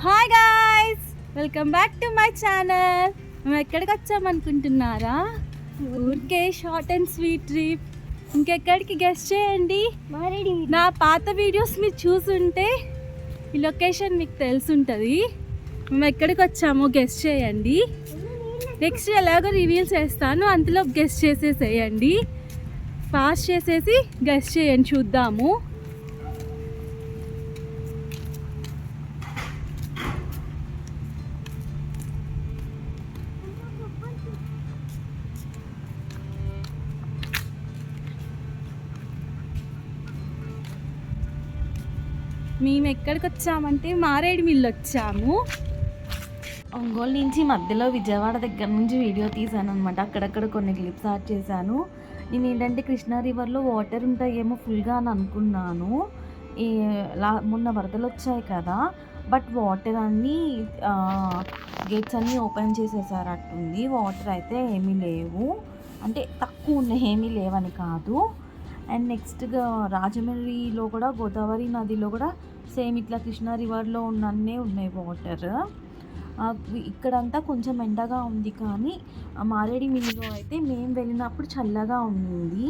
Hi guys, welcome back to my channel. మేము ఎక్కడికి వచ్చామనుకుంటున్నారా? ఊరికే షార్ట్ అండ్ స్వీట్ ట్రిప్. ఇంకెక్కడికి గెస్ట్ చేయండి. నా పాత వీడియోస్ మీరు చూసుంటే ఈ లొకేషన్ మీకు తెలుసుంటుంది. మేము ఎక్కడికి వచ్చామో గెస్ట్ చేయండి. నెక్స్ట్ ఎలాగో రివీల్ చేస్తాను, అంతలో గెస్ట్ చేసేసేయండి. పాస్ చేసేసి గెస్ట్ చేయండి, చూద్దాము. మేము ఎక్కడికి వచ్చామంటే మారేడుమిల్లి వచ్చాము. ఒంగోలు నుంచి మధ్యలో విజయవాడ దగ్గర నుంచి వీడియో తీసాను అనమాట. అక్కడక్కడ కొన్ని క్లిప్స్ యాడ్ చేశాను. నేను ఏంటంటే కృష్ణా రివర్లో వాటర్ ఉంటాయేమో ఫుల్గా అని అనుకున్నాను. మొన్న వరదలు వచ్చాయి కదా, బట్ వాటర్ అన్నీ గేట్స్ అన్నీ ఓపెన్ చేసేసారు అట్టుంది. వాటర్ అయితే ఏమీ లేవు, అంటే తక్కువ ఉన్నాయి, ఏమీ లేవని కాదు. అండ్ నెక్స్ట్గా రాజమండ్రిలో కూడా గోదావరి నదిలో కూడా సేమ్ ఇట్లా కృష్ణా రివర్లో ఉన్నన్నే ఉన్నాయి వాటర్. ఇక్కడంతా కొంచెం ఎండగా ఉంది, కానీ మారేడుమిల్లిలో అయితే మేము వెళ్ళినప్పుడు చల్లగా ఉంది.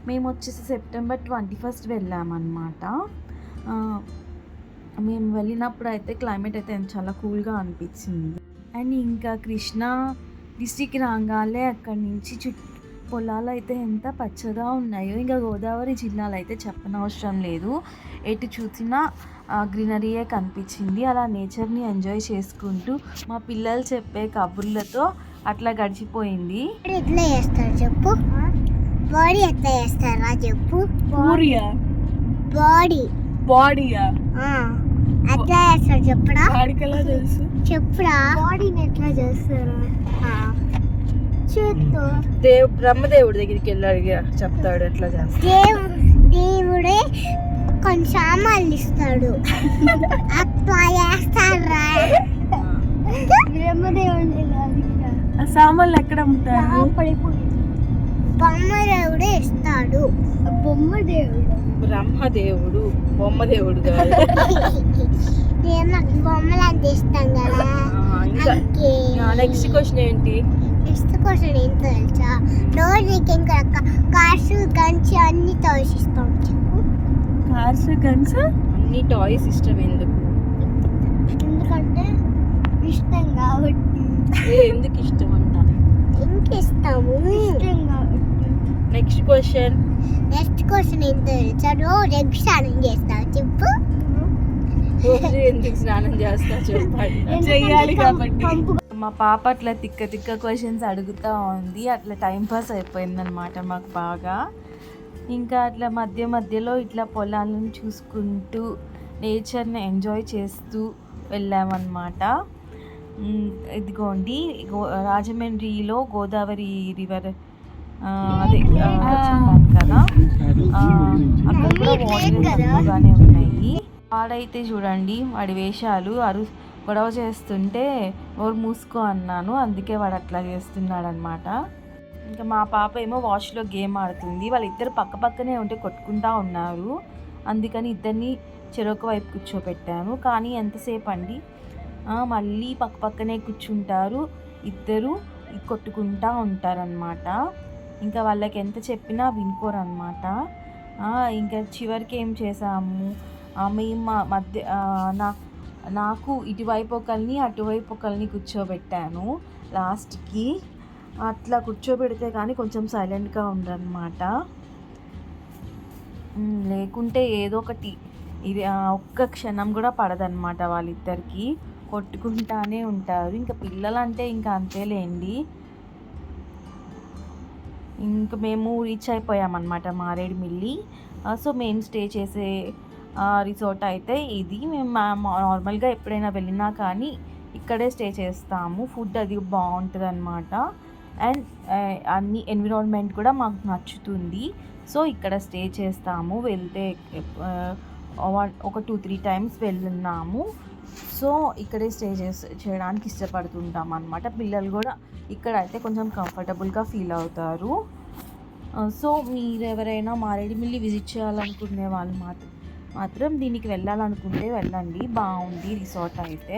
మేము వచ్చేసి September 21 వెళ్ళామన్నమాట. మేము వెళ్ళినప్పుడు అయితే క్లైమేట్ అయితే చాలా కూల్గా అనిపించింది. అండ్ ఇంకా కృష్ణా డిస్టిక్ రాగానే అక్కడి నుంచి పొలాలు అయితే ఎంత పచ్చగా ఉన్నాయో. ఇంకా గోదావరి జిల్లాలో అయితే చెప్పనవసరం లేదు, ఎటు చూసినా గ్రీనరీయే కనిపించింది. అలా నేచర్ని ఎంజాయ్ చేసుకుంటూ మా పిల్లలు చెప్పే కబుర్లతో అట్లా గడిచిపోయింది. ఎట్లా చేస్తారు చెప్పు? బాడీ ఎట్లా చేస్తారా చెప్పు? బాడీయా ఎట్లా చేస్తారు చెప్పురా? తెలుసు, చెప్పురా. బాడీని ఎట్లా చేస్తారు? బ్రహ్మదేవుడి దగ్గరికి వెళ్ళాడు, చెప్తాడు ఎట్లా చేస్తాడు. దేవుడే కొన్ని సామాన్లు ఇస్తాడు, అట్లా చేస్తారా? బ్రహ్మదేవుడు సామాన్లు ఎక్కడ అమ్ముతారు? బొమ్మదేవుడే ఇస్తాడు. బ్రహ్మదేవుడు బొమ్మదేవుడు కాదు. బొమ్మలు అంటే ఇస్తాం కదా. నెక్స్ట్ క్వశ్చన్ ఏంటి? నెక్స్ట్ క్వశ్చన్ ఏంటో తెలుసా? రోజు నీకు ఇంకా కార్స్ గన్స్ అన్ని టాయ్స్ ఇస్తాం చెప్పు. కార్స్ గన్స్ అన్ని టాయ్స్ ఇష్టం ఎందుకు? ఎందుకంటే ఇష్టం కాబట్టి. ఎందుకు ఇష్టం అంట? ఎందుకు ఇస్తాము? ఇష్టం కాబట్టి. నెక్స్ట్ క్వశ్చన్ ఏంటో తెలుసా? రోజు ఎగ్ స్నానం చేస్తావు చెప్పు. రోజు ఎందుకు స్నానం చేస్తా చెప్పండి. చెయ్యాలి కాబట్టి. మా పాప అట్లా తిక్క క్వశ్చన్స్ అడుగుతూ ఉంది. అట్లా టైంపాస్ అయిపోయిందనమాట మాకు బాగా. ఇంకా అట్లా మధ్యలో ఇట్లా పొలాలను చూసుకుంటూ నేచర్ని ఎంజాయ్ చేస్తూ వెళ్ళామన్నమాట. ఇదిగోండి రాజమండ్రిలో గోదావరి రివర్ అదే చెప్పాను కదా, అక్కడ కూడా వాటర్ ఎక్కువగానే ఉన్నాయి. వాడైతే చూడండి, వాడి వేషాలు గొడవ చేస్తుంటే నోరు మూసుకో అన్నాను, అందుకే వాడు అట్లా చేస్తున్నాడు అనమాట. ఇంకా మా పాప ఏమో వాష్లో గేమ్ ఆడుతుంది. వాళ్ళిద్దరు పక్కనే ఉంటే కొట్టుకుంటా ఉన్నారు, అందుకని ఇద్దరిని చెరొక వైపు కూర్చోపెట్టాను. కానీ ఎంతసేపు అండి, మళ్ళీ పక్కనే కూర్చుంటారు, ఇద్దరు కొట్టుకుంటా ఉంటారనమాట. ఇంకా వాళ్ళకి ఎంత చెప్పినా వినుకోరనమాట. ఇంకా చివరికి ఏం చేసాము, మేము మధ్య నాకు ఇటువైపు ఒకరిని అటువైపు ఒకరిని కూర్చోబెట్టాను లాస్ట్కి. అట్లా కూర్చోబెడితే కానీ కొంచెం సైలెంట్గా ఉండరనమాట, లేకుంటే ఏదో ఒకటి ఇది ఒక్క క్షణం కూడా పడదనమాట. వాళ్ళిద్దరికి కొట్టుకుంటానే ఉంటారు. ఇంకా పిల్లలంటే ఇంకా అంతేలేండి. ఇంకా మేము రీచ్ అయిపోయామన్నమాట మారేడుమిల్లి. సో మేము స్టే చేసే రిసార్ట్ అయితే ఇది. మేము నార్మల్గా ఎప్పుడైనా వెళ్ళినా కానీ ఇక్కడే స్టే చేస్తాము. ఫుడ్ అది బాగుంటుంది అనమాట. అండ్ అన్ని ఎన్విరాన్మెంట్ కూడా మాకు నచ్చుతుంది, సో ఇక్కడ స్టే చేస్తాము. వెళ్తే ఒక 2-3 టైమ్స్ వెళ్ళున్నాము. సో ఇక్కడే స్టే చేయడానికి ఇష్టపడుతుంటాం అనమాట. పిల్లలు కూడా ఇక్కడ అయితే కొంచెం కంఫర్టబుల్గా ఫీల్ అవుతారు. సో మీరు ఎవరైనా మారేడుమిల్లి విజిట్ చేయాలనుకునే వాళ్ళు మాత్రం దీనికి వెళ్ళాలనుకుంటే వెళ్ళండి, బాగుంది రిసార్ట్ అయితే.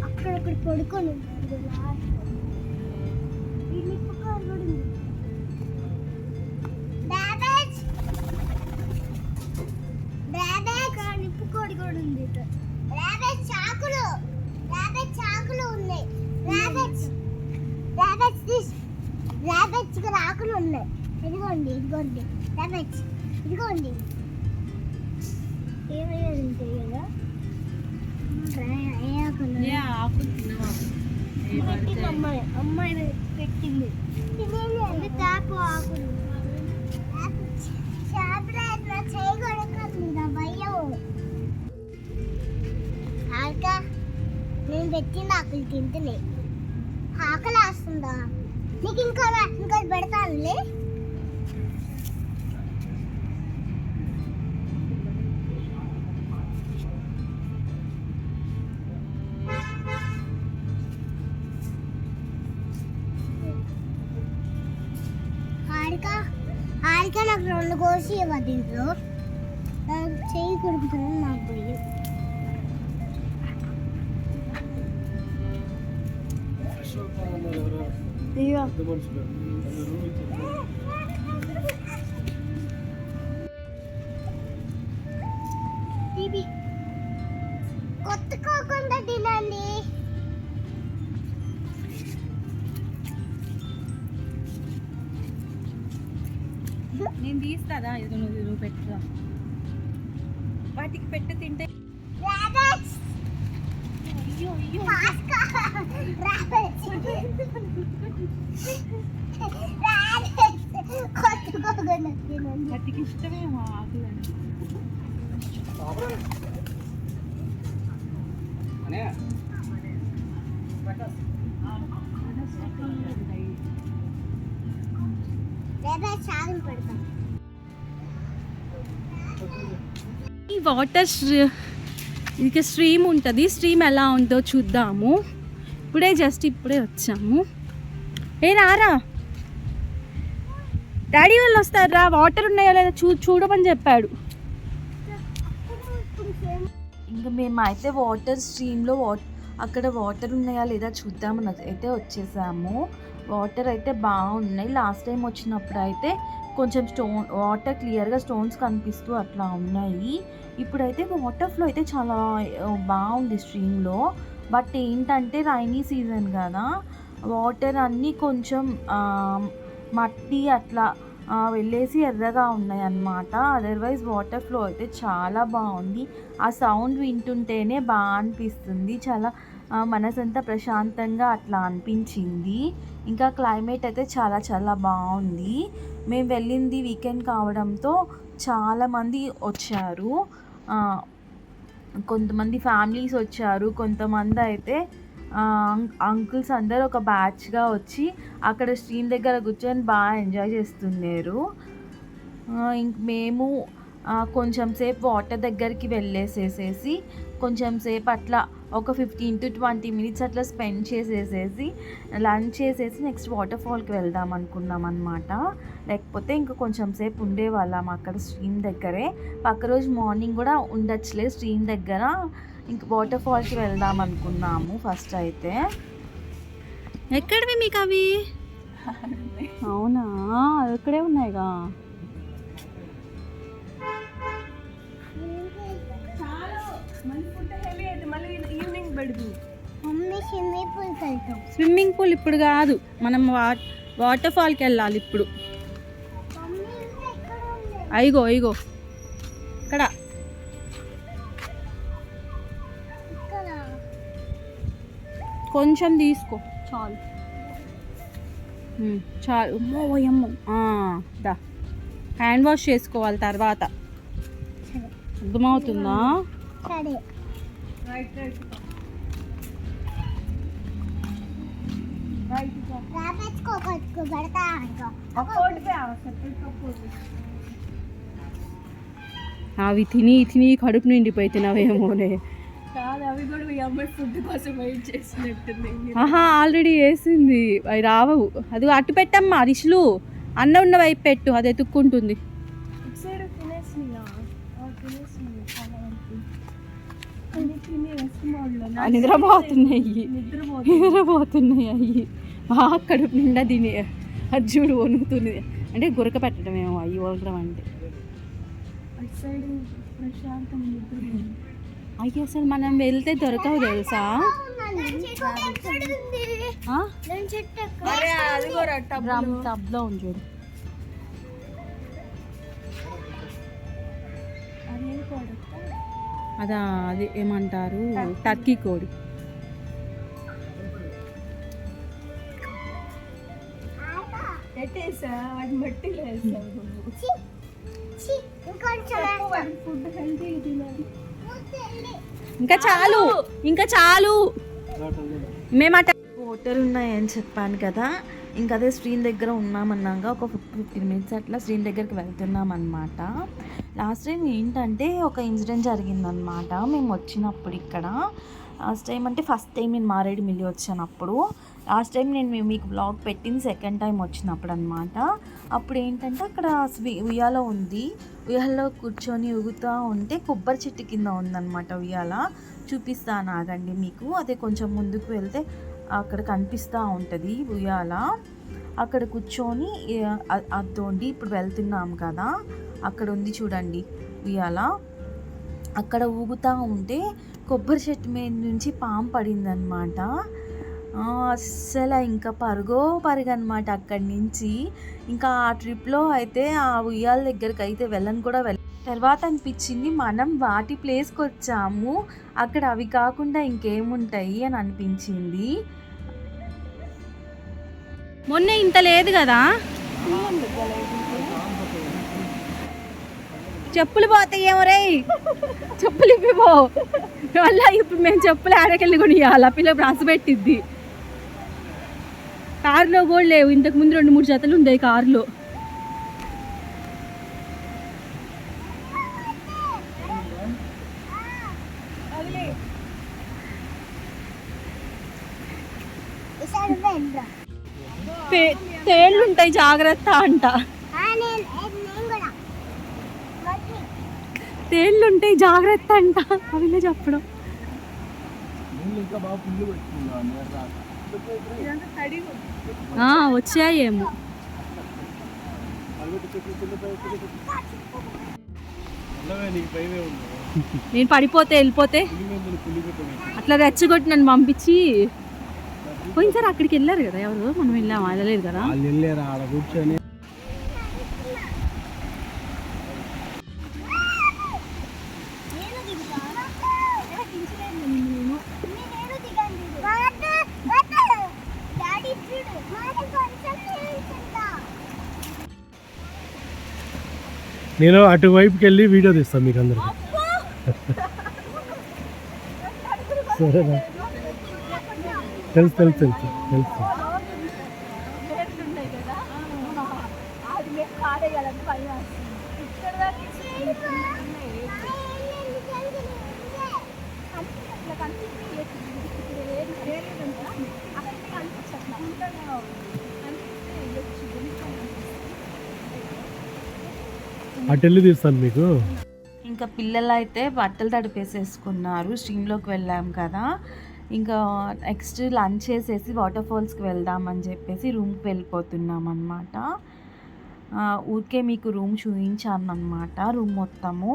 అక్కడ పడుకోను ఆకులు ఉన్నాయి. ఇదిగోండి ఇదిగోండి రాబెట్స్, ఇదిగోండి ఏమయ్యా ఉంటాయి కదా అమ్మాయి పెట్టింది తాపు ఆకులు నేను పెట్టిన ఆకులు తింటలే. ఆకలి వేస్తుందా నీకు? ఇంకా పెడతానులే. హారిక నాకు 2 కోసి ఇవ్వ. దీంట్లో చేయి కొడుకుతున్నాను నాకు పోయి. కొట్టుకోకుండా తినండి. నేను తీస్తాదా? ఏదో నువ్వు పెట్టుదా, వాటికి పెట్టు తింటే. వాటికి ఇష్టమేమో ఆకులు. ఈ వాటర్ ఇది స్ట్రీమ్ ఉంటుంది. స్ట్రీమ్ ఎలా ఉందో చూద్దాము. ఇప్పుడే వచ్చాము. రారా డాడీ వాళ్ళు వస్తారా? వాటర్ ఉన్నాయో లేదా చూడమని చెప్పాడు. ఇంకా మేమైతే వాటర్ స్ట్రీమ్లో అక్కడ వాటర్ ఉన్నాయా లేదా చూద్దామని అయితే వచ్చేసాము. వాటర్ అయితే బాగున్నాయి. లాస్ట్ టైం వచ్చినప్పుడు అయితే కొంచెం వాటర్ క్లియర్గా స్టోన్స్ కనిపిస్తూ అట్లా ఉన్నాయి. ఇప్పుడైతే వాటర్ ఫ్లో అయితే చాలా బాగుంది స్ట్రీమ్లో. బట్ ఏంటంటే రైనీ సీజన్ కదా, వాటర్ అన్నీ కొంచెం మట్టి అట్లా వెళ్ళేసి ఎర్రగా ఉన్నాయి అన్నమాట. అదర్వైజ్ వాటర్ ఫ్లో అయితే చాలా బాగుంది. ఆ సౌండ్ వింటుంటేనే బాగా అనిపిస్తుంది. చాలా మనసంతా ప్రశాంతంగా అట్లా అనిపించింది. ఇంకా క్లైమేట్ అయితే చాలా చాలా బాగుంది. మేము వెళ్ళింది వీకెండ్ కావడంతో చాలామంది వచ్చారు. కొంతమంది ఫ్యామిలీస్ వచ్చారు, కొంతమంది అయితే అంకుల్స్ అందరూ ఒక బ్యాచ్గా వచ్చి అక్కడ స్ట్రీమ్ దగ్గర కూర్చొని బాగా ఎంజాయ్ చేస్తున్నారు. ఇంక మేము కొంచెం సేపు వాటర్ దగ్గరికి వెళ్ళేసేసి కొంచెం సేపు అట్లా ఒక 15 to 20 minutes అట్లా స్పెండ్ చేసేసేసి లంచ్ చేసేసి నెక్స్ట్ వాటర్ ఫాల్కి వెళ్దాం అనుకున్నాం అనమాట. లేకపోతే ఇంకా కొంచెం సేపు ఉండేవాళ్ళం అక్కడ స్ట్రీమ్ దగ్గరే. పక్క రోజు మార్నింగ్ కూడా ఉండొచ్చులే స్ట్రీమ్ దగ్గర. ఇంక వాటర్ ఫాల్కి వెళ్దాం అనుకున్నాము ఫస్ట్ అయితే. ఎక్కడివి మీకు అవి? అవునా, అది ఇక్కడే ఉన్నాయిగా. స్విమ్మింగ్ పూల్ ఇప్పుడు కాదు, మనం వాటర్ ఫాల్కి వెళ్ళాలి ఇప్పుడు. అయిగో ఇక్కడ కొంచెం తీసుకో చాలు. అమ్మో దా, హ్యాండ్ వాష్ చేసుకోవాలి తర్వాత. అర్థమవుతుందా? అవి తిని తిని కడుపు నిండిపోయి తినవేమోనే. అవి కూడా మీ అమ్మాయి ఫుడ్ కోసం వెయిట్ చేసినట్టుంది. ఆహా ఆల్రెడీ వేసింది, అవి రావు. అది అట్టు పెట్టమ్మా రిషులు, అన్న ఉన్న వైపు పెట్టు, అది ఎత్తుక్కుంటుంది. నిద్రపోతున్నాయి అయ్యి బాగా కడుపు నిండా తిని. అది చూడు వణుకుతుంది, అంటే గురక పెట్టడమేమో అయ్యి వణకడం అంటే. అయ్యి అసలు మనం వెళ్తే దొరకవు తెలుసా. టబ్లో ఉంది చూడు. అదా అది ఏమంటారు, టర్కీ కోడి. ఇంకా చాలు, ఇంకా చాలు. మేమట హోటల్ ఉన్నాయని చెప్పాను కదా, ఇంకా అదే స్క్రీన్ దగ్గర ఉన్నామన్నాక ఒక 15 minutes అట్లా స్క్రీన్ దగ్గరికి వెళ్తున్నాం అనమాట. లాస్ట్ టైం ఏంటంటే ఒక ఇన్సిడెంట్ జరిగిందనమాట మేము వచ్చినప్పుడు ఇక్కడ. లాస్ట్ టైం అంటే ఫస్ట్ టైం నేను మారేడుమిల్లి వచ్చినప్పుడు, లాస్ట్ టైం నేను మీకు బ్లాగ్ పెట్టింది సెకండ్ టైం వచ్చినప్పుడు అనమాట. అప్పుడు ఏంటంటే అక్కడ ఉయ్యాల ఉంది, ఉయ్యాలలో కూర్చొని ఊగుతూ ఉంటే కొబ్బరి చెట్టు కింద ఉందన్నమాట ఉయ్యాల. చూపిస్తాను ఆగండి మీకు, అదే కొంచెం ముందుకు వెళ్తే అక్కడ కనిపిస్తూ ఉంటుంది ఉయ్యాల. అక్కడ కూర్చొని అదోండి ఇప్పుడు వెళ్తున్నాం కదా, అక్కడ ఉంది చూడండి ఉయ్యాల. అక్కడ ఊగుతూ ఉంటే కొబ్బరి చెట్టు మీద నుంచి పాము పడిందనమాట. అస్సలు ఇంకా పరుగనమాట అక్కడి నుంచి. ఇంకా ఆ ట్రిప్లో అయితే ఆ ఉయ్యాల దగ్గరికి అయితే వెళ్ళను కూడా తర్వాత అనిపించింది మనం వాటి ప్లేస్కి వచ్చాము, అక్కడ అవి కాకుండా ఇంకేముంటాయి అని అనిపించింది. మొన్న ఇంత లేదు కదా, చెప్పులు పోతాయేమో రే, చెప్పులు ఇవ్వో వల్ల. ఇప్పుడు మేము చెప్పులు ఆడకెళ్ళి కొనియాల, పిల్ల రాసి పెట్టిద్ది. కారులో కూడా లేవు, ఇంతకుముందు 2-3 జతలు ఉండేవి కారులో. తేళ్ళు ఉంటాయి జాగ్రత్త అంట, తేళ్ళు ఉంటాయి జాగ్రత్త అంట అవిలే చెప్పడం. వచ్చాయేమో. నేను పడిపోతే వెళ్ళిపోతే అట్లా రెచ్చగొట్టి నన్ను పంపించి పోయినసారి అక్కడికి వెళ్ళారు కదా ఎవరు, మనం వెళ్ళాము వెళ్ళలేదు కదా. నేను అటువైపుకి వెళ్ళి వీడియో తీస్తాను మీకు అందరికి. సరేనా, తెలుసు. అటు వెళ్ళి తీస్తాను మీకు. ఇంకా పిల్లలు అయితే బట్టలు తడిపేసేసుకున్నారు, స్ట్రీమ్లోకి వెళ్ళాం కదా. ఇంకా నెక్స్ట్ లంచ్ చేసేసి వాటర్ ఫాల్స్కి వెళ్దామని చెప్పేసి రూమ్కి వెళ్ళిపోతున్నాం అనమాట. ఊరికే మీకు రూమ్ చూపించాను అనమాట, రూమ్ మొత్తము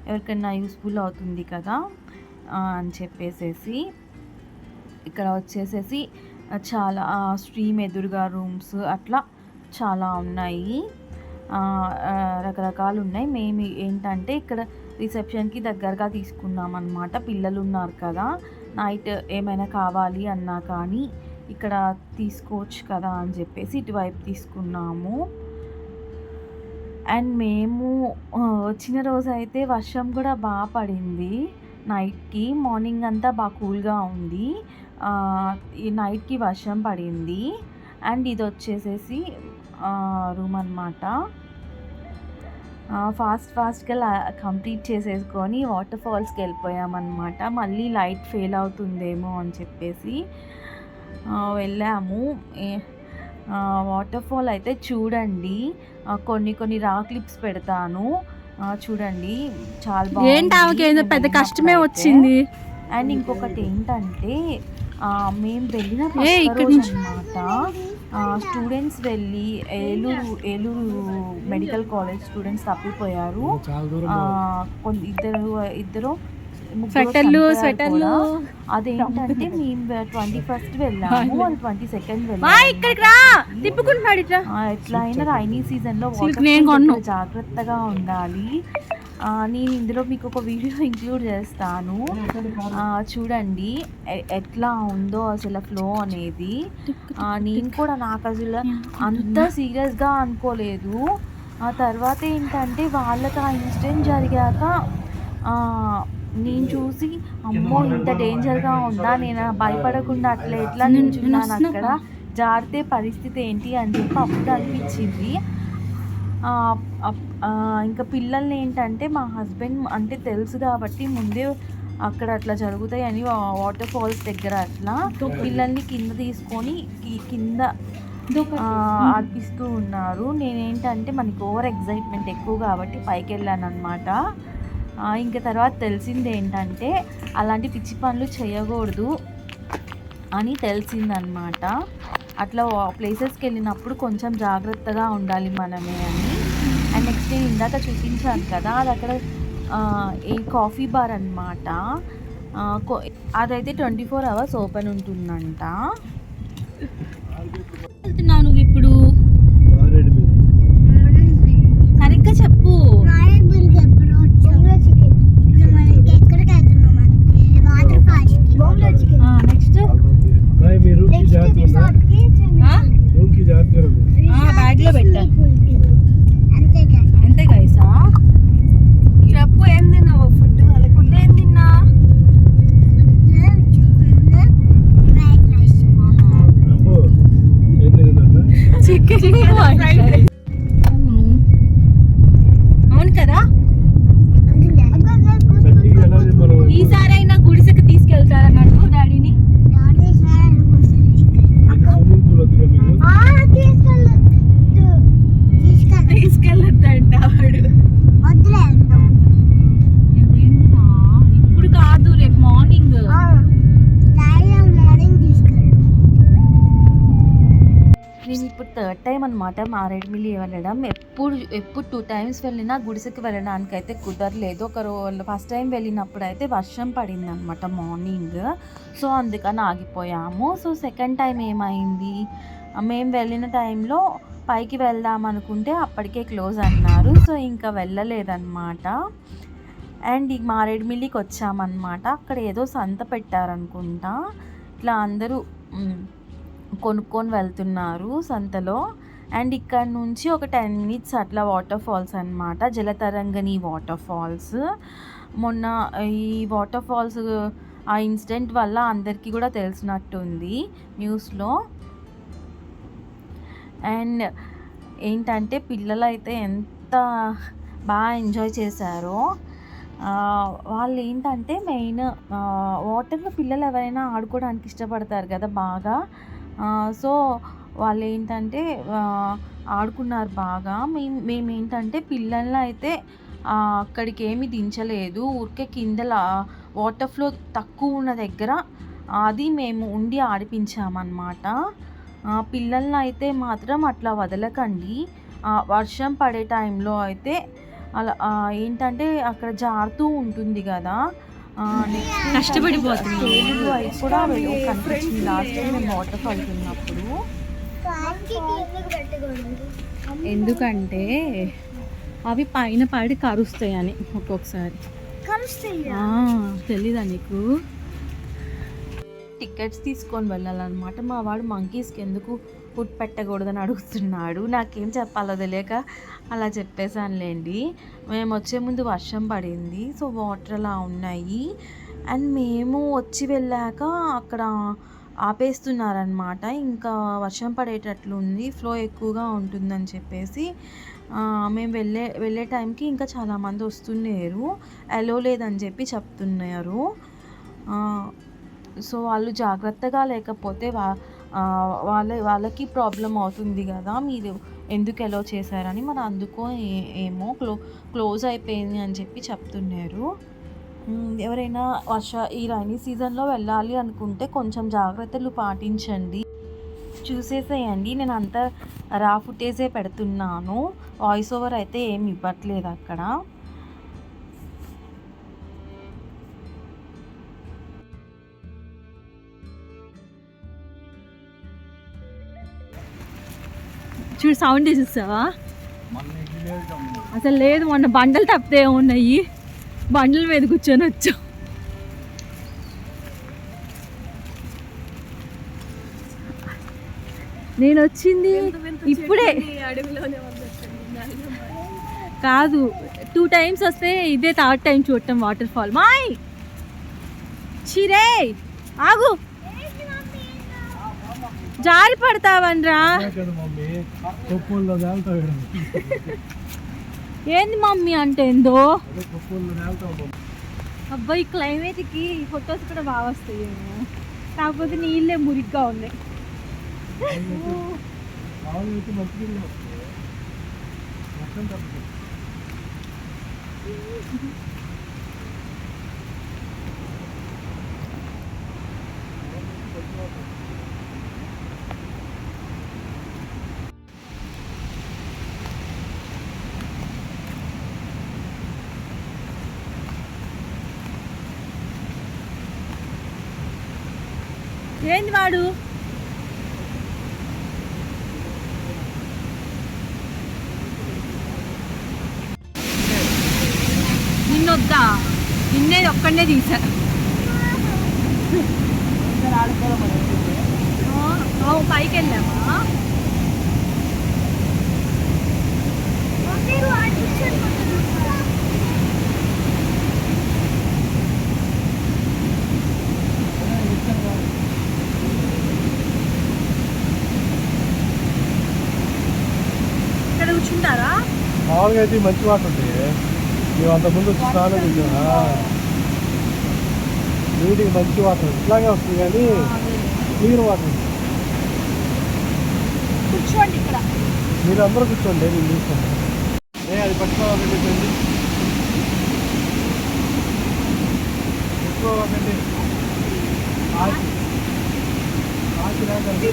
ఎవరికైనా యూస్ఫుల్ అవుతుంది కదా అని చెప్పేసేసి. ఇక్కడ వచ్చేసేసి చాలా స్ట్రీమ్ ఎదురుగా రూమ్స్ అట్లా చాలా ఉన్నాయి, రకరకాలు ఉన్నాయి. మేము ఏంటంటే ఇక్కడ రిసెప్షన్కి దగ్గరగా తీసుకున్నాం అనమాట. పిల్లలు ఉన్నారు కదా, నైట్ ఏమైనా కావాలి అన్నా కానీ ఇక్కడ తీసుకోవచ్చు కదా అని చెప్పేసి ఇటువైపు తీసుకున్నాము. అండ్ మేము వచ్చిన రోజు అయితే వర్షం కూడా బాగా పడింది నైట్కి. మార్నింగ్ అంతా బాగా కూల్గా ఉంది, ఈ నైట్కి వర్షం పడింది. అండ్ ఇది వచ్చేసేసి రూమ్ అన్నమాట. ఫాస్ట్గా కంప్లీట్ చేసేసుకొని వాటర్ ఫాల్స్కి వెళ్ళిపోయామన్నమాట. మళ్ళీ లైట్ ఫెయిల్ అవుతుందేమో అని చెప్పేసి వెళ్ళాము. వాటర్ ఫాల్ అయితే చూడండి, కొన్ని రా క్లిప్స్ పెడతాను చూడండి, చాలా బాగుంది. పెద్ద కష్టమే వచ్చింది. అండ్ ఇంకొకటి ఏంటంటే మేము వెళ్ళిన అన్నమాట, స్టూడెంట్స్ వెళ్ళి ఏలూరు మెడికల్ కాలేజ్ స్టూడెంట్స్ తప్పిపోయారు. ఇద్దరు స్వెటర్లు అదేంటంటే మేము 21st వెళ్ళాము, వాళ్ళు 22nd తిప్పుకుంటున్నాడు. ఎట్లా అయినా రైనీ సీజన్లో జాగ్రత్తగా ఉండాలి. నేను ఇందులో మీకు ఒక వీడియో ఇంక్లూడ్ చేస్తాను, చూడండి ఎట్లా ఉందో అసలు ఫ్లో అనేది. నేను కూడా నాకు అసలు అంత సీరియస్గా అనుకోలేదు. ఆ తర్వాత ఏంటంటే వాళ్ళకి ఆ ఇన్సిడెంట్ జరిగాక నేను చూసి అమ్మో ఇంత డేంజర్గా ఉందా, నేను భయపడకుండా అట్లా ఎట్లా నిల్చున్నాను అక్కడ, జారితే పరిస్థితి ఏంటి అని చెప్పి అప్పుడు అనిపించింది. ఇంకా పిల్లల్ని ఏంటంటే మా హస్బెండ్ అంటే తెలుసు కాబట్టి ముందే అక్కడ అట్లా జరుగుతాయని వాటర్ ఫాల్స్ దగ్గర అట్లా పిల్లల్ని కింద తీసుకొని కింద ఆడిపిస్తూ ఉన్నారు. నేనేంటంటే మనకి ఓవర్ ఎగ్జైట్మెంట్ ఎక్కువ కాబట్టి పైకి వెళ్ళాను అనమాట. ఇంకా తర్వాత తెలిసింది ఏంటంటే అలాంటి పిచ్చి పనులు చేయకూడదు అని తెలిసిందనమాట. అట్లా ప్లేసెస్కి వెళ్ళినప్పుడు కొంచెం జాగ్రత్తగా ఉండాలి మనమే అని. అండ్ నెక్స్ట్ నేను ఇందాక చూపించాను కదా, అది అక్కడ ఏ కాఫీ బార్ అనమాట. అదైతే 24 hours ఓపెన్ ఉంటుందంట. నువ్వు ఇప్పుడు సరిగ్గా చెప్పు. నెక్స్ట్ బ్యాగ్ లో పెట్టా. అంతే గైసా. చెప్పు ఏం తిన్నావు? ఫుడ్ ఏం తిన్నా? చికెన్. అవును కదా. ఈసారైనా గుడిసెకి తీసుకెళ్తారన్నట్టు డాడీని. తీసుకెళ్ళొద్దంట వాడు. ఇప్పుడు కాదు, రేపు మార్నింగ్. నేను ఇప్పుడు 3rd టైం అనమాట మారేడుమిల్లి వెళ్ళడం. ఎప్పుడు 2 times వెళ్ళినా గుడిసెకి వెళ్ళడానికి అయితే కుదరలేదు. ఫస్ట్ టైం వెళ్ళినప్పుడు అయితే వర్షం పడింది అనమాట మార్నింగ్, సో అందుకని ఆగిపోయాము. సో సెకండ్ టైం ఏమైంది, మేము వెళ్ళిన టైంలో పైకి వెళ్దాం అనుకుంటే అప్పటికే క్లోజ్ అన్నారు, సో ఇంకా వెళ్ళలేదన్నమాట. అండ్ ఈ మారేడుమిల్లికి వచ్చామన్నమాట. అక్కడ ఏదో సంత పెట్టారనుకుంటా, ఇట్లా అందరూ కొనుక్కొని వెళ్తున్నారు సంతలో. అండ్ ఇక్కడ నుంచి ఒక 10 minutes అట్లా వాటర్ ఫాల్స్ అనమాట, జలతరంగని వాటర్ ఫాల్స్. మొన్న ఈ వాటర్ ఫాల్స్ ఆ ఇన్సిడెంట్ వల్ల అందరికీ కూడా తెలిసినట్టుంది న్యూస్లో. అండ్ ఏంటంటే పిల్లలు అయితే ఎంత బాగా ఎంజాయ్ చేశారో. వాళ్ళు ఏంటంటే మెయిన్ వాటర్లో పిల్లలు ఎవరైనా ఆడుకోవడానికి ఇష్టపడతారు కదా బాగా. సో వాళ్ళు ఏంటంటే ఆడుకున్నారు బాగా. మేము ఏంటంటే పిల్లల్ని అయితే అక్కడికి ఏమీ దించలేదు, ఊరికే కింద వాటర్ ఫ్లో తక్కువ ఉన్న దగ్గర అది మేము ఉండి ఆడిపించామన్నమాట. పిల్లల్ని అయితే మాత్రం అట్లా వదలకండి. వర్షం పడే టైంలో అయితే అలా ఏంటంటే అక్కడ జారుతూ ఉంటుంది కదా, కష్టపడిపోతుంది. కూడా కనిపించింది లాస్ట్ టైం మేము వాటర్ ఫాల్స్ ఉన్నప్పుడు. ఎందుకంటే అవి పైన పడి కరుస్తాయని ఒక్కొక్కసారి. తెలీదా నీకు? టికెట్స్ తీసుకొని వెళ్ళాలన్నమాట. మా వాడు మంకీస్కి ఎందుకు ఫుడ్ పెట్టకూడదని అడుగుతున్నాడు. నాకేం చెప్పాలో తెలియక అలా చెప్పేసానులేండి. మేము వచ్చే ముందు వర్షం పడింది, సో వాటర్ అలా ఉన్నాయి. అండ్ మేము వచ్చి వెళ్ళాక అక్కడ ఆపేస్తున్నారనమాట, ఇంకా వర్షం పడేటట్లు ఉంది, ఫ్లో ఎక్కువగా ఉంటుందని చెప్పేసి మేము వెళ్ళే టైంకి ఇంకా చాలామంది వస్తున్నారు, అలో లేదని చెప్పి చెప్తున్నారు. సో వాళ్ళు జాగ్రత్తగా లేకపోతే వాళ్ళకి ప్రాబ్లం అవుతుంది కదా, మీరు ఎందుకు అలో చేశారని. మరి అందుకో ఏమో క్లోజ్ అయిపోయింది అని చెప్పి చెప్తున్నారు. ఎవరైనా ఈ రైనీ సీజన్లో వెళ్ళాలి అనుకుంటే కొంచెం జాగ్రత్తలు పాటించండి. చూసేసేయండి, నేను అంతా రా ఫుటేజే పెడుతున్నాను, వాయిస్ ఓవర్ అయితే ఏమి ఇవ్వట్లేదు అక్కడ. చూడు సౌండ్ చూస్తావా, అసలు లేదు. మొన్న బండలు తప్పితే ఉన్నాయి, బండల మీద కూర్చొని వచ్చాం. నేను వచ్చింది ఇప్పుడే కాదు, 2 times వస్తే ఇదే 3rd time చూడటం వాటర్ ఫాల్. మాయ్ చిరే ఆగు, జారి పడతావనరా. ఏంది మమ్మీ అంటే ఏందో. అబ్బాయి క్లైమేట్కి ఫొటోస్ కూడా బాగా వస్తాయి, కాకపోతే నీళ్ళే మురిగ్గా ఉన్నాయి. ఏంది వాడు నిన్నొద్దా, నిన్నే ఒక్కడే తీసా. పైకి వెళ్ళామా, ఇక్కడ కూర్చుంటారా. మామూలుగా అయితే మంచి వాటర్ ఉంది, మేము అంతకుముందు వచ్చి స్నానం చేసామా, నీటికి మంచి వాటర్ ఇట్లాగే వస్తుంది కానీ క్లీన్ వాటర్. కూర్చోండి ఇక్కడ, మీరు అందరూ కూర్చోండి, నేను చూస్తాను. అది పట్టుకోవాలండి, పెట్టుకోవాలండి. ఆచి రాకండి,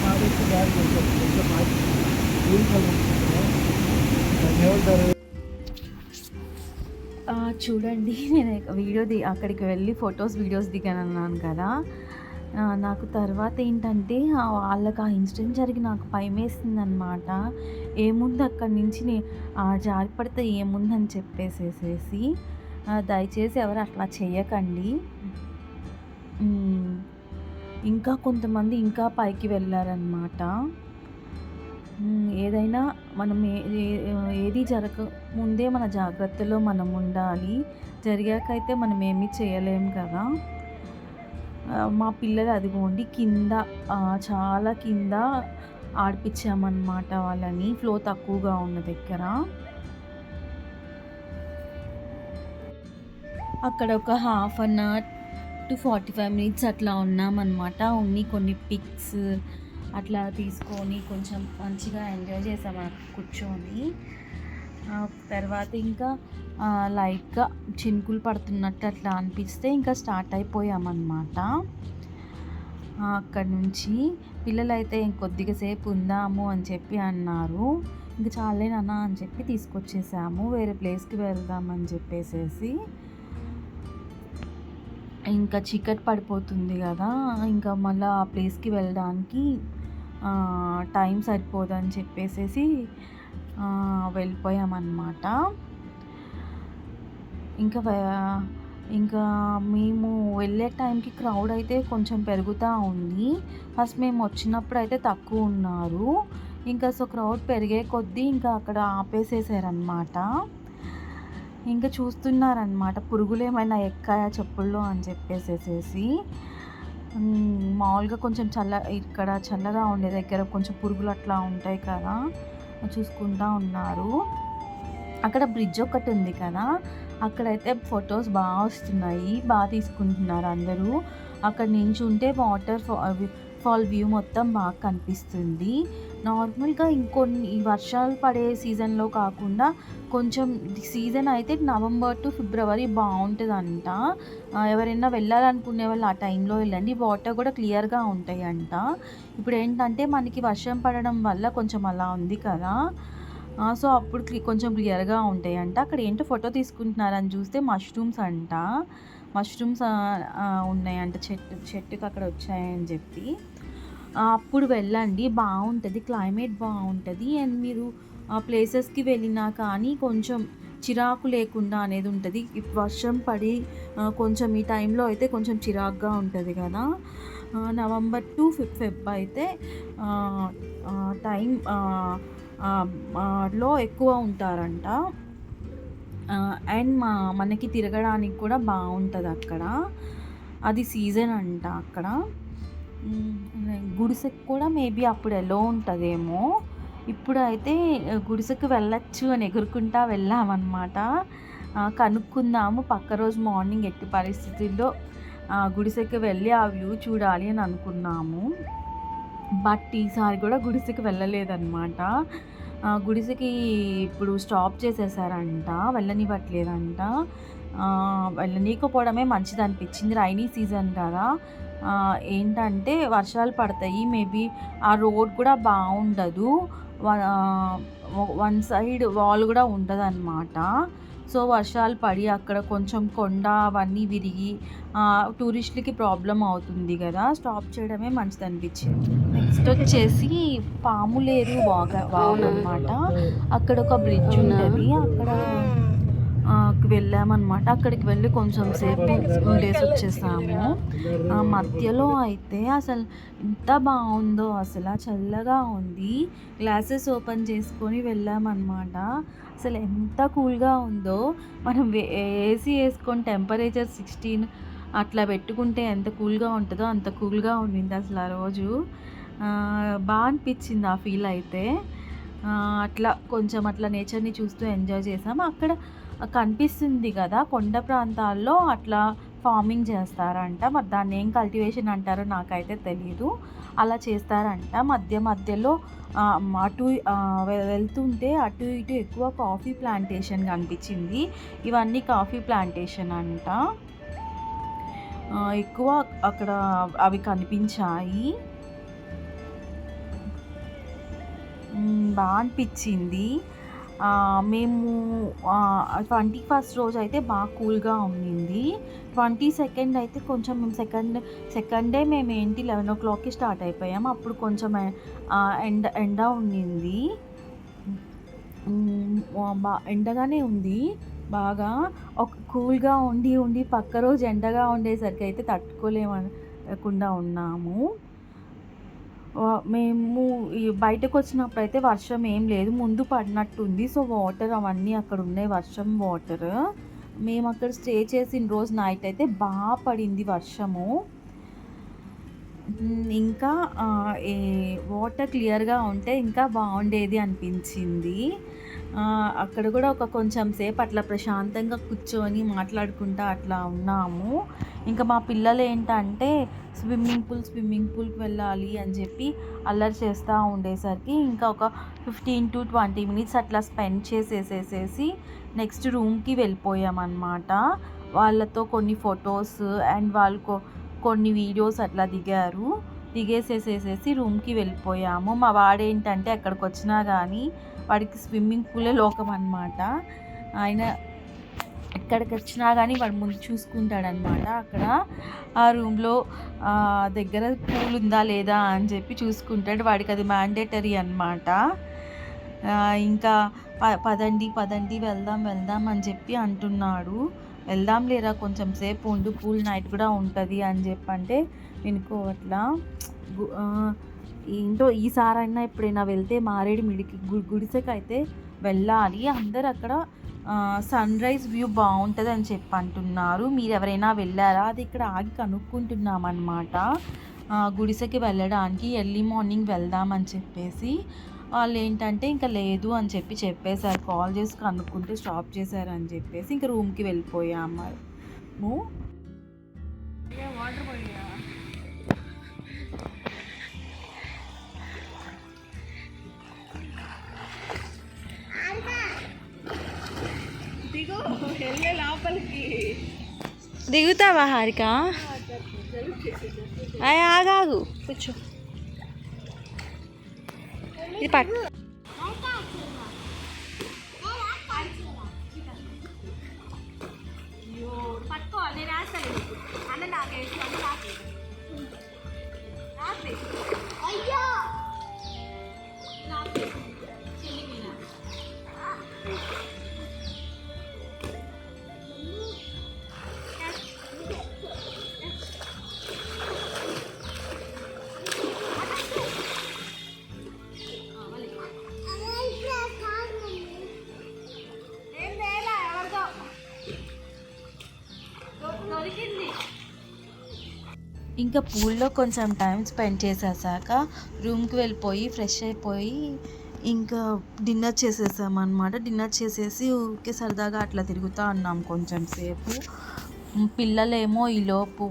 పాడేసి గాడి కొంచెం ఆచి ఏమంటారు. చూడండి, నేను అక్కడికి వెళ్ళి వీడియోస్ దిగాను అన్నాను కదా. నాకు తర్వాత ఏంటంటే వాళ్ళకి ఆ ఇన్సిడెంట్ జరిగి నాకు భయం వేసింది అనమాట. ఏముంది అక్కడి నుంచి జారిపడితే ఏముందని చెప్పేసేసి, దయచేసి ఎవరు అట్లా చేయకండి. ఇంకా కొంతమంది ఇంకా పైకి వెళ్ళారనమాట. ఏదైనా మనం ఏది జరగకముందే మన జాగ్రత్తలో మనం ఉండాలి, జరిగాకైతే మనం ఏమీ చేయలేం కదా. మా పిల్లలు అదిగోండి కింద, చాలా కింద ఆడిపించామన్నమాట వాళ్ళని, ఫ్లో తక్కువగా ఉన్న దగ్గర. అక్కడ ఒక 1/2 hour to 45 minutes అట్లా ఉన్నామన్నమాట. కొన్ని పిక్స్ అట్లా తీసుకొని కొంచెం మంచిగా ఎంజాయ్ చేసాము కూర్చొని. తర్వాత ఇంకా లైట్గా చినుకులు పడుతున్నట్టు అట్లా అనిపిస్తే ఇంకా స్టార్ట్ అయిపోయామన్నమాట. అక్కడి నుంచి పిల్లలైతే ఇంకొద్దిగా సేపు ఉందాము అని చెప్పి అన్నారు. ఇంకా చాలేనన్నా అని చెప్పి తీసుకొచ్చేసాము, వేరే ప్లేస్కి వెళ్దామని చెప్పేసేసి. ఇంకా చీకటి పడిపోతుంది కదా, ఇంకా మళ్ళీ ఆ ప్లేస్కి వెళ్ళడానికి టైం సరిపోదని చెప్పేసేసి వెళ్ళిపోయామన్నమాట. ఇంకా మేము వెళ్ళే టైంకి క్రౌడ్ అయితే కొంచెం పెరుగుతూ ఉంది. ఫస్ట్ మేము వచ్చినప్పుడు అయితే తక్కువ ఉన్నారు, ఇంకా సో క్రౌడ్ పెరిగే కొద్దీ ఇంకా అక్కడ ఆపేసేసారనమాట. ఇంకా చూస్తున్నారనమాట పురుగులు ఏమైనా ఎక్కాయా చెప్పుల్లో అని చెప్పేసేసి. మామూలుగా కొంచెం ఇక్కడ చల్లగా ఉండే దగ్గర కొంచెం పురుగులు అట్లా ఉంటాయి కదా, చూసుకుంటూ ఉన్నారు. అక్కడ బ్రిడ్జ్ ఒకటి ఉంది కదా, అక్కడైతే ఫొటోస్ బాగా వస్తున్నాయి, బాగా తీసుకుంటున్నారు అందరూ. అక్కడ నించుంటే వాటర్ ఫాల్ వ్యూ మొత్తం బాగా కనిపిస్తుంది. నార్మల్గా ఇంకొన్ని వర్షాలు పడే సీజన్లో కాకుండా కొంచెం సీజన్ అయితే నవంబర్ టు ఫిబ్రవరి బాగుంటుందంట. ఎవరైనా వెళ్ళాలనుకునే వాళ్ళు ఆ టైంలో వెళ్ళండి, వాటర్ కూడా క్లియర్గా ఉంటాయంట. ఇప్పుడు ఏంటంటే మనకి వర్షం పడడం వల్ల కొంచెం అలా ఉంది కదా, సో అప్పుడు కొంచెం క్లియర్గా ఉంటాయంట. అక్కడ ఏంటో ఫోటో తీసుకుంటున్నారని చూస్తే మష్రూమ్స్ అంట, మష్రూమ్స్ ఉన్నాయంట, చెట్టుకి అక్కడ వచ్చాయని చెప్పి. అప్పుడు వెళ్ళండి, బాగుంటుంది, క్లైమేట్ బాగుంటుంది. అండ్ మీరు ప్లేసెస్కి వెళ్ళినా కానీ కొంచెం చిరాకు లేకుండా అనేది ఉంటుంది. వర్షం పడి కొంచెం ఈ టైంలో అయితే కొంచెం చిరాకుగా ఉంటుంది కదా. నవంబర్ టు ఫెబ్ అయితే టైం లో ఎక్కువ ఉంటారంట. అండ్ మనకి తిరగడానికి కూడా బాగుంటుంది అక్కడ, అది సీజన్ అంట అక్కడ. గుడిసెకు కూడా మేబీ అప్పుడు ఎలా ఉంటుందేమో. ఇప్పుడు అయితే గుడిసెకు వెళ్ళచ్చు అని ఎగురుకుంటా వెళ్ళామన్నమాట. కనుక్కుందాము పక్క రోజు మార్నింగ్ ఎట్టి పరిస్థితుల్లో గుడిసెకు వెళ్ళి ఆ వ్యూ చూడాలి అని అనుకున్నాము. బట్ ఈసారి కూడా గుడిసెకి వెళ్ళలేదన్నమాట. గుడిసెకి ఇప్పుడు స్టాప్ చేసేసారంట, వెళ్ళనివ్వట్లేదంట. వెళ్ళనీకపోవడమే మంచిది అనిపించింది, రైనీ సీజన్ కదా. ఏంటంటే వర్షాలు పడతాయి, మేబీ ఆ రోడ్ కూడా బాగుండదు, వన్ సైడ్ వాల్ కూడా ఉండదు అన్నమాట. సో వర్షాలు పడి అక్కడ కొంచెం కొండ అవన్నీ విరిగి టూరిస్టులకి ప్రాబ్లం అవుతుంది కదా, స్టాప్ చేయడమే మంచిది అనిపించింది. నెక్స్ట్ వచ్చేసి పాములేరు వాగు అన్నమాట. అక్కడ ఒక బ్రిడ్జ్ ఉంటుంది, అక్కడ వెళ్ళామన్నమాట. అక్కడికి వెళ్ళి కొంచెం సేపు ఉండేసి వచ్చేసాము. మధ్యలో అయితే అసలు ఎంత బాగుందో, అసలు చల్లగా ఉంది. గ్లాసెస్ ఓపెన్ చేసుకొని వెళ్ళామన్నమాట. అసలు ఎంత కూల్గా ఉందో, మనం ఏసీ వేసుకొని టెంపరేచర్ 16 అట్లా పెట్టుకుంటే ఎంత కూల్గా ఉంటుందో అంత కూల్గా ఉండింది అసలు ఆ రోజు. బాగా అనిపించింది ఆ ఫీల్ అయితే. అట్లా కొంచెం అట్లా నేచర్ని చూస్తూ ఎంజాయ్ చేసాము. అక్కడ కనిపిస్తుంది కదా కొండ ప్రాంతాల్లో అట్లా ఫార్మింగ్ చేస్తారంట. మరి దాన్ని ఏం కల్టివేషన్ అంటారో నాకైతే తెలియదు, అలా చేస్తారంట. మధ్యలో అటు వెళ్తుంటే అటు ఇటు ఎక్కువ కాఫీ ప్లాంటేషన్ కనిపించింది. ఇవన్నీ కాఫీ ప్లాంటేషన్ అంట, ఎక్కువ అక్కడ అవి కనిపించాయి. బాగా అనిపించింది. మేము 21st రోజు అయితే బాగా కూల్గా ఉండింది. 22nd అయితే కొంచెం మేము సెకండ్ డే మేము 11 o'clockకి స్టార్ట్ అయిపోయాము. అప్పుడు కొంచెం ఎండ ఉండింది, ఎండగానే ఉంది బాగా. ఒక కూల్గా ఉండి పక్క రోజు ఎండగా ఉండేసరికి అయితే తట్టుకోలేకుండా ఉన్నాము. మేము బయటకు వచ్చినప్పుడు అయితే వర్షం ఏం లేదు, ముందు పడినట్టుంది. సో వాటర్ అవన్నీ అక్కడ ఉన్నాయి, వర్షం వాటర్. మేము అక్కడ స్టే చేసిన రోజు నైట్ అయితే బాగా పడింది వర్షము. ఇంకా వాటర్ క్లియర్గా ఉంటే ఇంకా బాగుండేది అనిపించింది. అక్కడ కూడా ఒక కొంచెం సేపు అట్లా ప్రశాంతంగా కూర్చొని మాట్లాడుకుంటూ అట్లా ఉన్నాము. ఇంకా మా పిల్లలు ఏంటంటే స్విమ్మింగ్ పూల్కి వెళ్ళాలి అని చెప్పి అల్లరి చేస్తూ ఉండేసరికి ఇంకా ఒక 15 to 20 minutes అట్లా స్పెండ్ చేసేసేసి నెక్స్ట్ రూమ్కి వెళ్ళిపోయామన్నమాట. వాళ్ళతో కొన్ని ఫొటోస్ అండ్ వాళ్ళు కొన్ని వీడియోస్ అట్లా దిగేసేసేసి రూమ్కి వెళ్ళిపోయాము. మా వాడేంటంటే అక్కడికి వచ్చినా కానీ వాడికి స్విమ్మింగ్ పూలే లోకం అన్నమాట. ఆయన ఎక్కడికి వచ్చినా కానీ వాడు ముందు చూసుకుంటాడనమాట. అక్కడ ఆ రూమ్లో దగ్గర పూల్ ఉందా లేదా అని చెప్పి చూసుకుంటాడు, వాడికి అది మ్యాండేటరీ అన్నమాట. ఇంకా పదండి వెళ్దాం అని చెప్పి అంటున్నాడు. వెళ్దాం లేరా కొంచెం సేపు ఉండు, పూల్ నైట్ కూడా ఉంటుంది అని చెప్పి అంటే వినుకోవట్లా. ఏంటో ఈసారైనా ఎప్పుడైనా వెళ్తే మారేడుమిల్లికి గుడిసెకి అయితే వెళ్ళాలి. అందరు అక్కడ సన్ రైజ్ వ్యూ బాగుంటుంది అని చెప్పి అంటున్నారు. మీరు ఎవరైనా వెళ్ళారా? అది ఇక్కడ ఆగి కనుక్కుంటున్నాం అన్నమాట. గుడిసెకి వెళ్ళడానికి ఎర్లీ మార్నింగ్ వెళ్దామని చెప్పేసి వాళ్ళు ఏంటంటే ఇంకా లేదు అని చెప్పేశారు. కాల్ చేసి కనుక్కుంటే స్టాప్ చేశారు అని చెప్పేసి ఇంకా రూమ్కి వెళ్ళిపోయాము. దిగుతావా హారిక? ఆగాగు కూర్చో. ఇది పట్టు. ఇంకా పూల్లో కొంచెం టైం స్పెండ్ చేసేసాక రూమ్కి వెళ్ళిపోయి ఫ్రెష్ అయిపోయి ఇంకా డిన్నర్ చేసేసామన్నమాట. డిన్నర్ చేసేసి ఊరికే సరదాగా అట్లా తిరుగుతూ ఉన్నాం కొంచెం సేపు. పిల్లలేమో ఈలోపు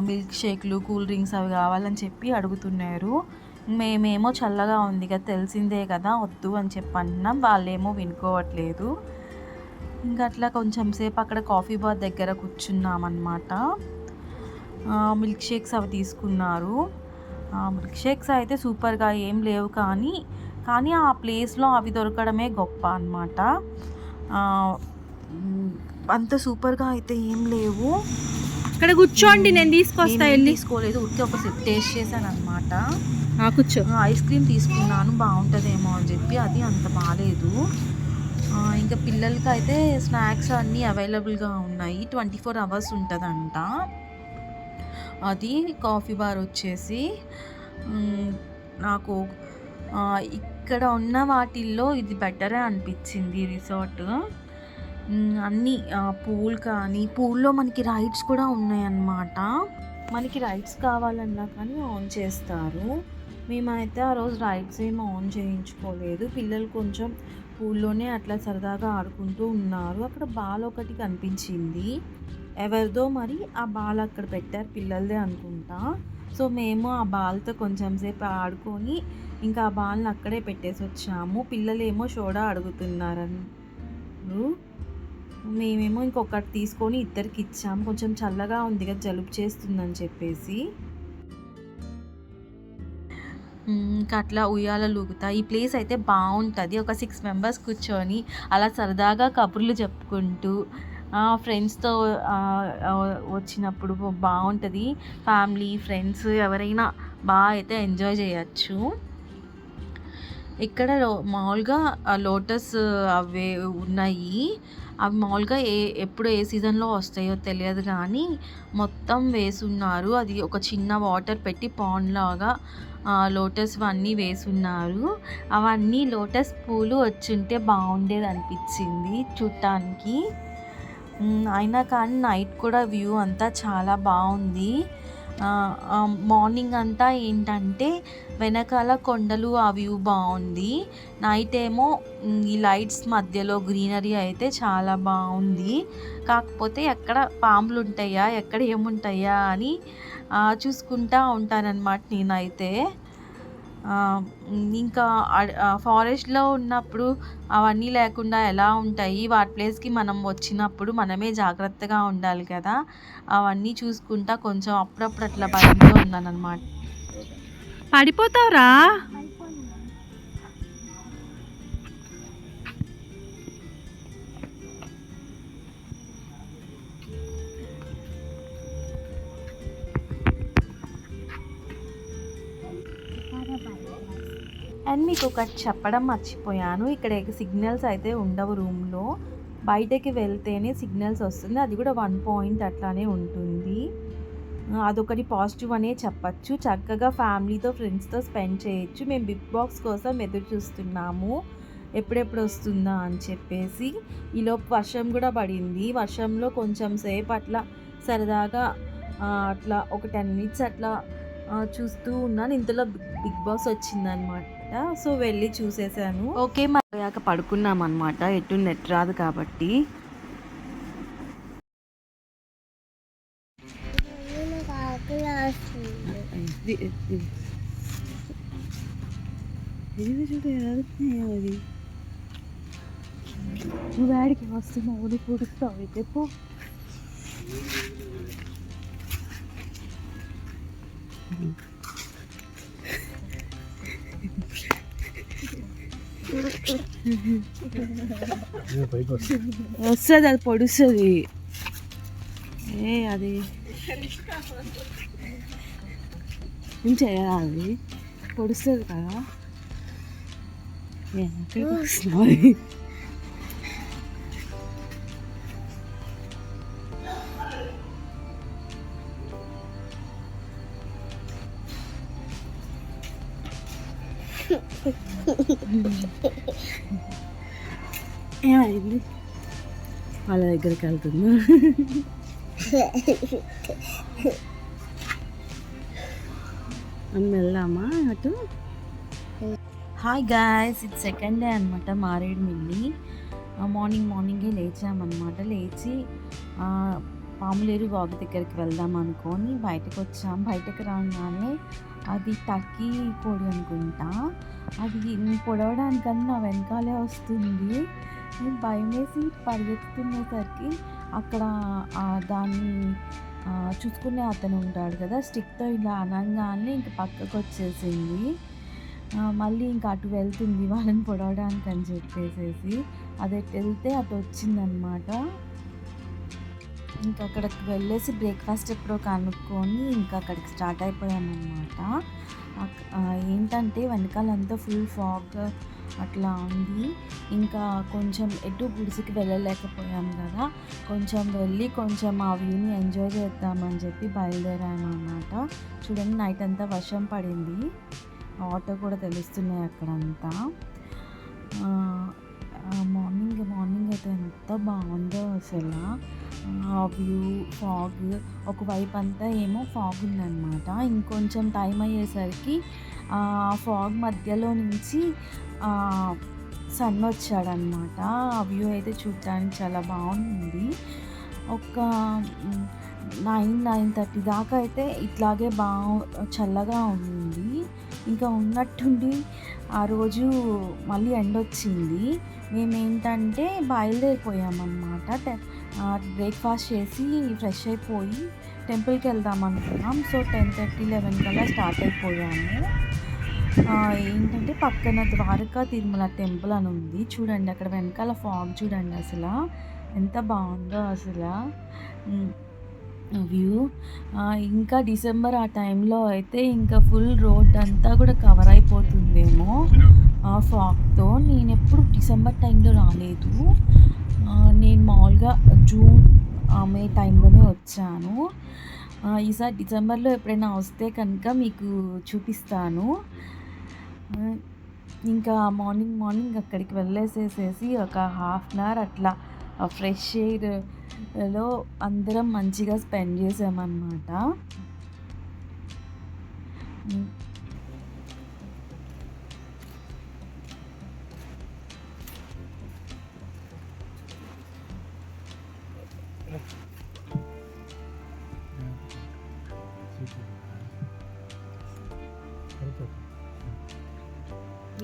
మిల్క్ షేక్లు, కూల్ డ్రింక్స్ అవి కావాలని చెప్పి అడుగుతున్నారు. మేమేమో చల్లగా ఉంది కదా, తెలిసిందే కదా, వద్దు అని చెప్పి అన్నాం. వాళ్ళేమో వినుకోవట్లేదు. ఇంకా అట్లా కొంచెం సేపు అక్కడ కాఫీ బార్ దగ్గర కూర్చున్నామన్నమాట. మిల్క్ షేక్స్ అవి తీసుకున్నారు. మిల్క్ షేక్స్ అయితే సూపర్గా ఏం లేవు, కానీ ఆ ప్లేస్లో అవి దొరకడమే గొప్ప అన్నమాట. అంత సూపర్గా అయితే ఏం లేవు. ఇక్కడ కూర్చోండి, నేను తీసుకొస్తా. తీసుకోలేదు, ఊరికే ఒక సెట్ టేస్ట్ చేశాను అనమాట. కూర్చో. ఐస్ క్రీమ్ తీసుకున్నాను, బాగుంటుందేమో అని చెప్పి. అది అంత బాగాలేదు. ఇంకా పిల్లలకి అయితే స్నాక్స్ అన్నీ అవైలబుల్గా ఉన్నాయి. 24 hours ఉంటుందంట. అది కాఫీ బార్ వచ్చేసి నాకు ఇక్కడ ఉన్న వాటిల్లో ఇది బెటరే అనిపించింది రిసార్ట్. అన్నీ పూల్లో మనకి రైడ్స్ కూడా ఉన్నాయన్నమాట. మనకి రైడ్స్ కావాలన్నా కానీ ఆన్ చేస్తారు. మేమైతే ఆ రోజు రైడ్స్ ఏమి ఆన్ చేయించుకోలేదు. పిల్లలు కొంచెం పూల్లోనే అట్లా సరదాగా ఆడుకుంటూ ఉన్నారు. అక్కడ బాల్ ఒకటి కనిపించింది, ఎవరిదో మరి. ఆ బాల్ అక్కడ పెట్టారు, పిల్లలదే అనుకుంటా. సో మేము ఆ బాల్తో కొంచెం సేపు ఆడుకొని ఇంకా ఆ బాల్ని అక్కడే పెట్టేసి వచ్చాము. పిల్లలేమో సోడా అడుగుతున్నారు. మేమేమో ఇంకొకటి తీసుకొని ఇద్దరికి ఇచ్చాము. కొంచెం చల్లగా ఉంది కదా, జలుబు చేస్తుందని చెప్పేసి. ఇంకా అట్లా ఉయ్యాలలు ఊగుతాయి. ఈ ప్లేస్ అయితే బాగుంటుంది. ఒక 6 members కూర్చొని అలా సరదాగా కబుర్లు చెప్పుకుంటూ ఫ్రెండ్స్తో వచ్చినప్పుడు బాగుంటుంది. ఫ్యామిలీ, ఫ్రెండ్స్ ఎవరైనా బాగా అయితే ఎంజాయ్ చేయచ్చు. ఇక్కడ మామూలుగా లోటస్ అవి ఉన్నాయి. అవి మామూలుగా ఎప్పుడు ఏ సీజన్లో వస్తాయో తెలియదు, కానీ మొత్తం వేసున్నారు. అది ఒక చిన్న వాటర్ పెట్టి పాండ్ లాగా లోటస్ అన్నీ వేసున్నారు. అవన్నీ లోటస్ పూలు వచ్చుంటే బాగుండేది అనిపించింది చూడటానికి. అయినా కానీ నైట్ కూడా వ్యూ అంతా చాలా బాగుంది. మార్నింగ్ అంతా ఏంటంటే వెనకాల కొండలు, ఆ వ్యూ బాగుంది. నైట్ ఏమో ఈ లైట్స్ మధ్యలో గ్రీనరీ అయితే చాలా బాగుంది. కాకపోతే ఎక్కడ పాములు ఉంటాయా, ఎక్కడ ఏముంటాయా అని చూసుకుంటూ ఉంటానన్నమాట నేనైతే. ఇంకా ఫారెస్ట్లో ఉన్నప్పుడు అవన్నీ లేకుండా ఎలా ఉంటాయి, వాటి ప్లేస్కి మనం వచ్చినప్పుడు మనమే జాగ్రత్తగా ఉండాలి కదా. అవన్నీ చూసుకుంటా కొంచెం అప్పుడప్పుడు అట్లా భయంతో ఉన్నానన్నమాట. పడిపోతావురా. అండ్ మీకు ఒకటి చెప్పడం మర్చిపోయాను. ఇక్కడ సిగ్నల్స్ అయితే ఉండవు రూమ్లో. బయటకి వెళ్తేనే సిగ్నల్స్ వస్తుంది. అది కూడా 1 point అట్లానే ఉంటుంది. అదొకటి పాజిటివ్ అనే చెప్పచ్చు. చక్కగా ఫ్యామిలీతో, ఫ్రెండ్స్తో స్పెండ్ చేయొచ్చు. మేము బిగ్ బాక్స్ కోసం ఎదురు చూస్తున్నాము, ఎప్పుడెప్పుడు వస్తుందా అని చెప్పేసి. ఈలోపు వర్షం కూడా పడింది. వర్షంలో కొంచెం సేపు అట్లా సరదాగా అట్లా ఒక 10 minutes అట్లా చూస్తూ ఉన్నాను. ఇంతలో బిగ్ బాస్ వచ్చిందనమాట. సో వెళ్ళి చూసేసాను. ఓకే మర్యాక పడుకున్నాం అనమాట, ఎటు నెట్ రాదు కాబట్టి. నాకు ఆకలి వేస్తుంది. చూడు అది నువ్వు వాడికి వస్తున్నావు, నువ్వు పుడుస్తావు అయితే పో. వస్తుంది, అది పొడుస్తుంది. అది ఏం చేయాలి, అది పొడుస్తుంది కదా. ఎక్కడికి వస్తున్నావు? ఏమైంది? వాళ్ళ దగ్గరికి వెళ్తున్నా. మనం వెళ్దామా అటు? హాయ్ గాయ్స్, ఇది సెకండ్ డే అనమాట మారేడుమిల్లి. మార్నింగే లేచామన్నమాట. లేచి పాములేరు వాగు దగ్గరికి వెళ్దాం అనుకొని బయటకు వచ్చాం. బయటకు రాగానే అది టర్కీ కోడి అనుకుంటా, అది పొడవడానికన్నా వెనకాలే వస్తుంది. నేను భయం వేసి పరిగెత్తుకునేసరికి అక్కడ దాన్ని చూసుకునే అతను ఉంటాడు కదా, స్టిక్తో ఇలా అనగానే ఇంక పక్కకు వచ్చేసింది. మళ్ళీ ఇంకా అటు వెళ్తుంది వాళ్ళని పొడవడానికి అని చెప్పేసి. అది వెళ్తే అటు వచ్చిందనమాట. ఇంకా అక్కడికి వెళ్ళేసి బ్రేక్ఫాస్ట్ ఎప్పుడో కనుక్కొని ఇంకా అక్కడికి స్టార్ట్ అయిపోయామన్నమాట. ఏంటంటే వెనకాలంతా ఫుల్ ఫాగ్ అట్లా ఉంది. ఇంకా కొంచెం ఎటు గుడిసికి వెళ్ళలేకపోయాం కదా, కొంచెం వెళ్ళి కొంచెం ఆ వ్యూని ఎంజాయ్ చేద్దామని చెప్పి బయలుదేరాము అన్నమాట. చూడండి, నైట్ అంతా వర్షం పడింది, ఆటో కూడా తెలుస్తున్నాయి అక్కడంతా. మార్నింగ్ అయితే ఎంత బాగుందో అసలు. ఆ వ్యూ, ఫాగ్, ఒకవైపు అంతా ఏమో ఫాగ్ ఉందన్నమాట. ఇంకొంచెం టైం అయ్యేసరికి ఆ ఫాగ్ మధ్యలో నుంచి సన్ వచ్చాడనమాట. ఆ వ్యూ అయితే చూడడానికి చాలా బాగుంది. ఒక 9-9:30 దాకా అయితే ఇట్లాగే చల్లగా ఉంది. ఇంకా ఉన్నట్టుండి ఆ రోజు మళ్ళీ ఎండ వచ్చింది. మేమేంటంటే బయలుదేరిపోయామన్నమాట. బ్రేక్ఫాస్ట్ చేసి ఫ్రెష్ అయిపోయి టెంపుల్కి వెళ్దాం అనుకున్నాం. సో 10:30-11 కల్లా స్టార్ట్ అయిపోయాము. ఏంటంటే పక్కన ద్వారకా తిరుమల టెంపుల్ అని ఉంది. చూడండి అక్కడ వెనకాల ఫాగ్ చూడండి అసలు ఎంత బాగుందో అసలు వ్యూ. ఇంకా డిసెంబర్ ఆ టైంలో అయితే ఇంకా ఫుల్ రోడ్ అంతా కూడా కవర్ అయిపోతుందేమో ఫాగ్తో. నేను ఎప్పుడు డిసెంబర్ టైంలో రాలేదు, నేను మామూలుగా జూన్ మే టైంలోనే వచ్చాను. ఈసారి డిసెంబర్లో ఎప్పుడైనా వస్తే కనుక మీకు చూపిస్తాను. ఇంకా మార్నింగ్ అక్కడికి వెళ్ళేసేసి ఒక హాఫ్ అన్ అవర్ అట్లా ఫ్రెష్ ఎయిర్లో అందరం మంచిగా స్పెండ్ చేసామన్నమాట.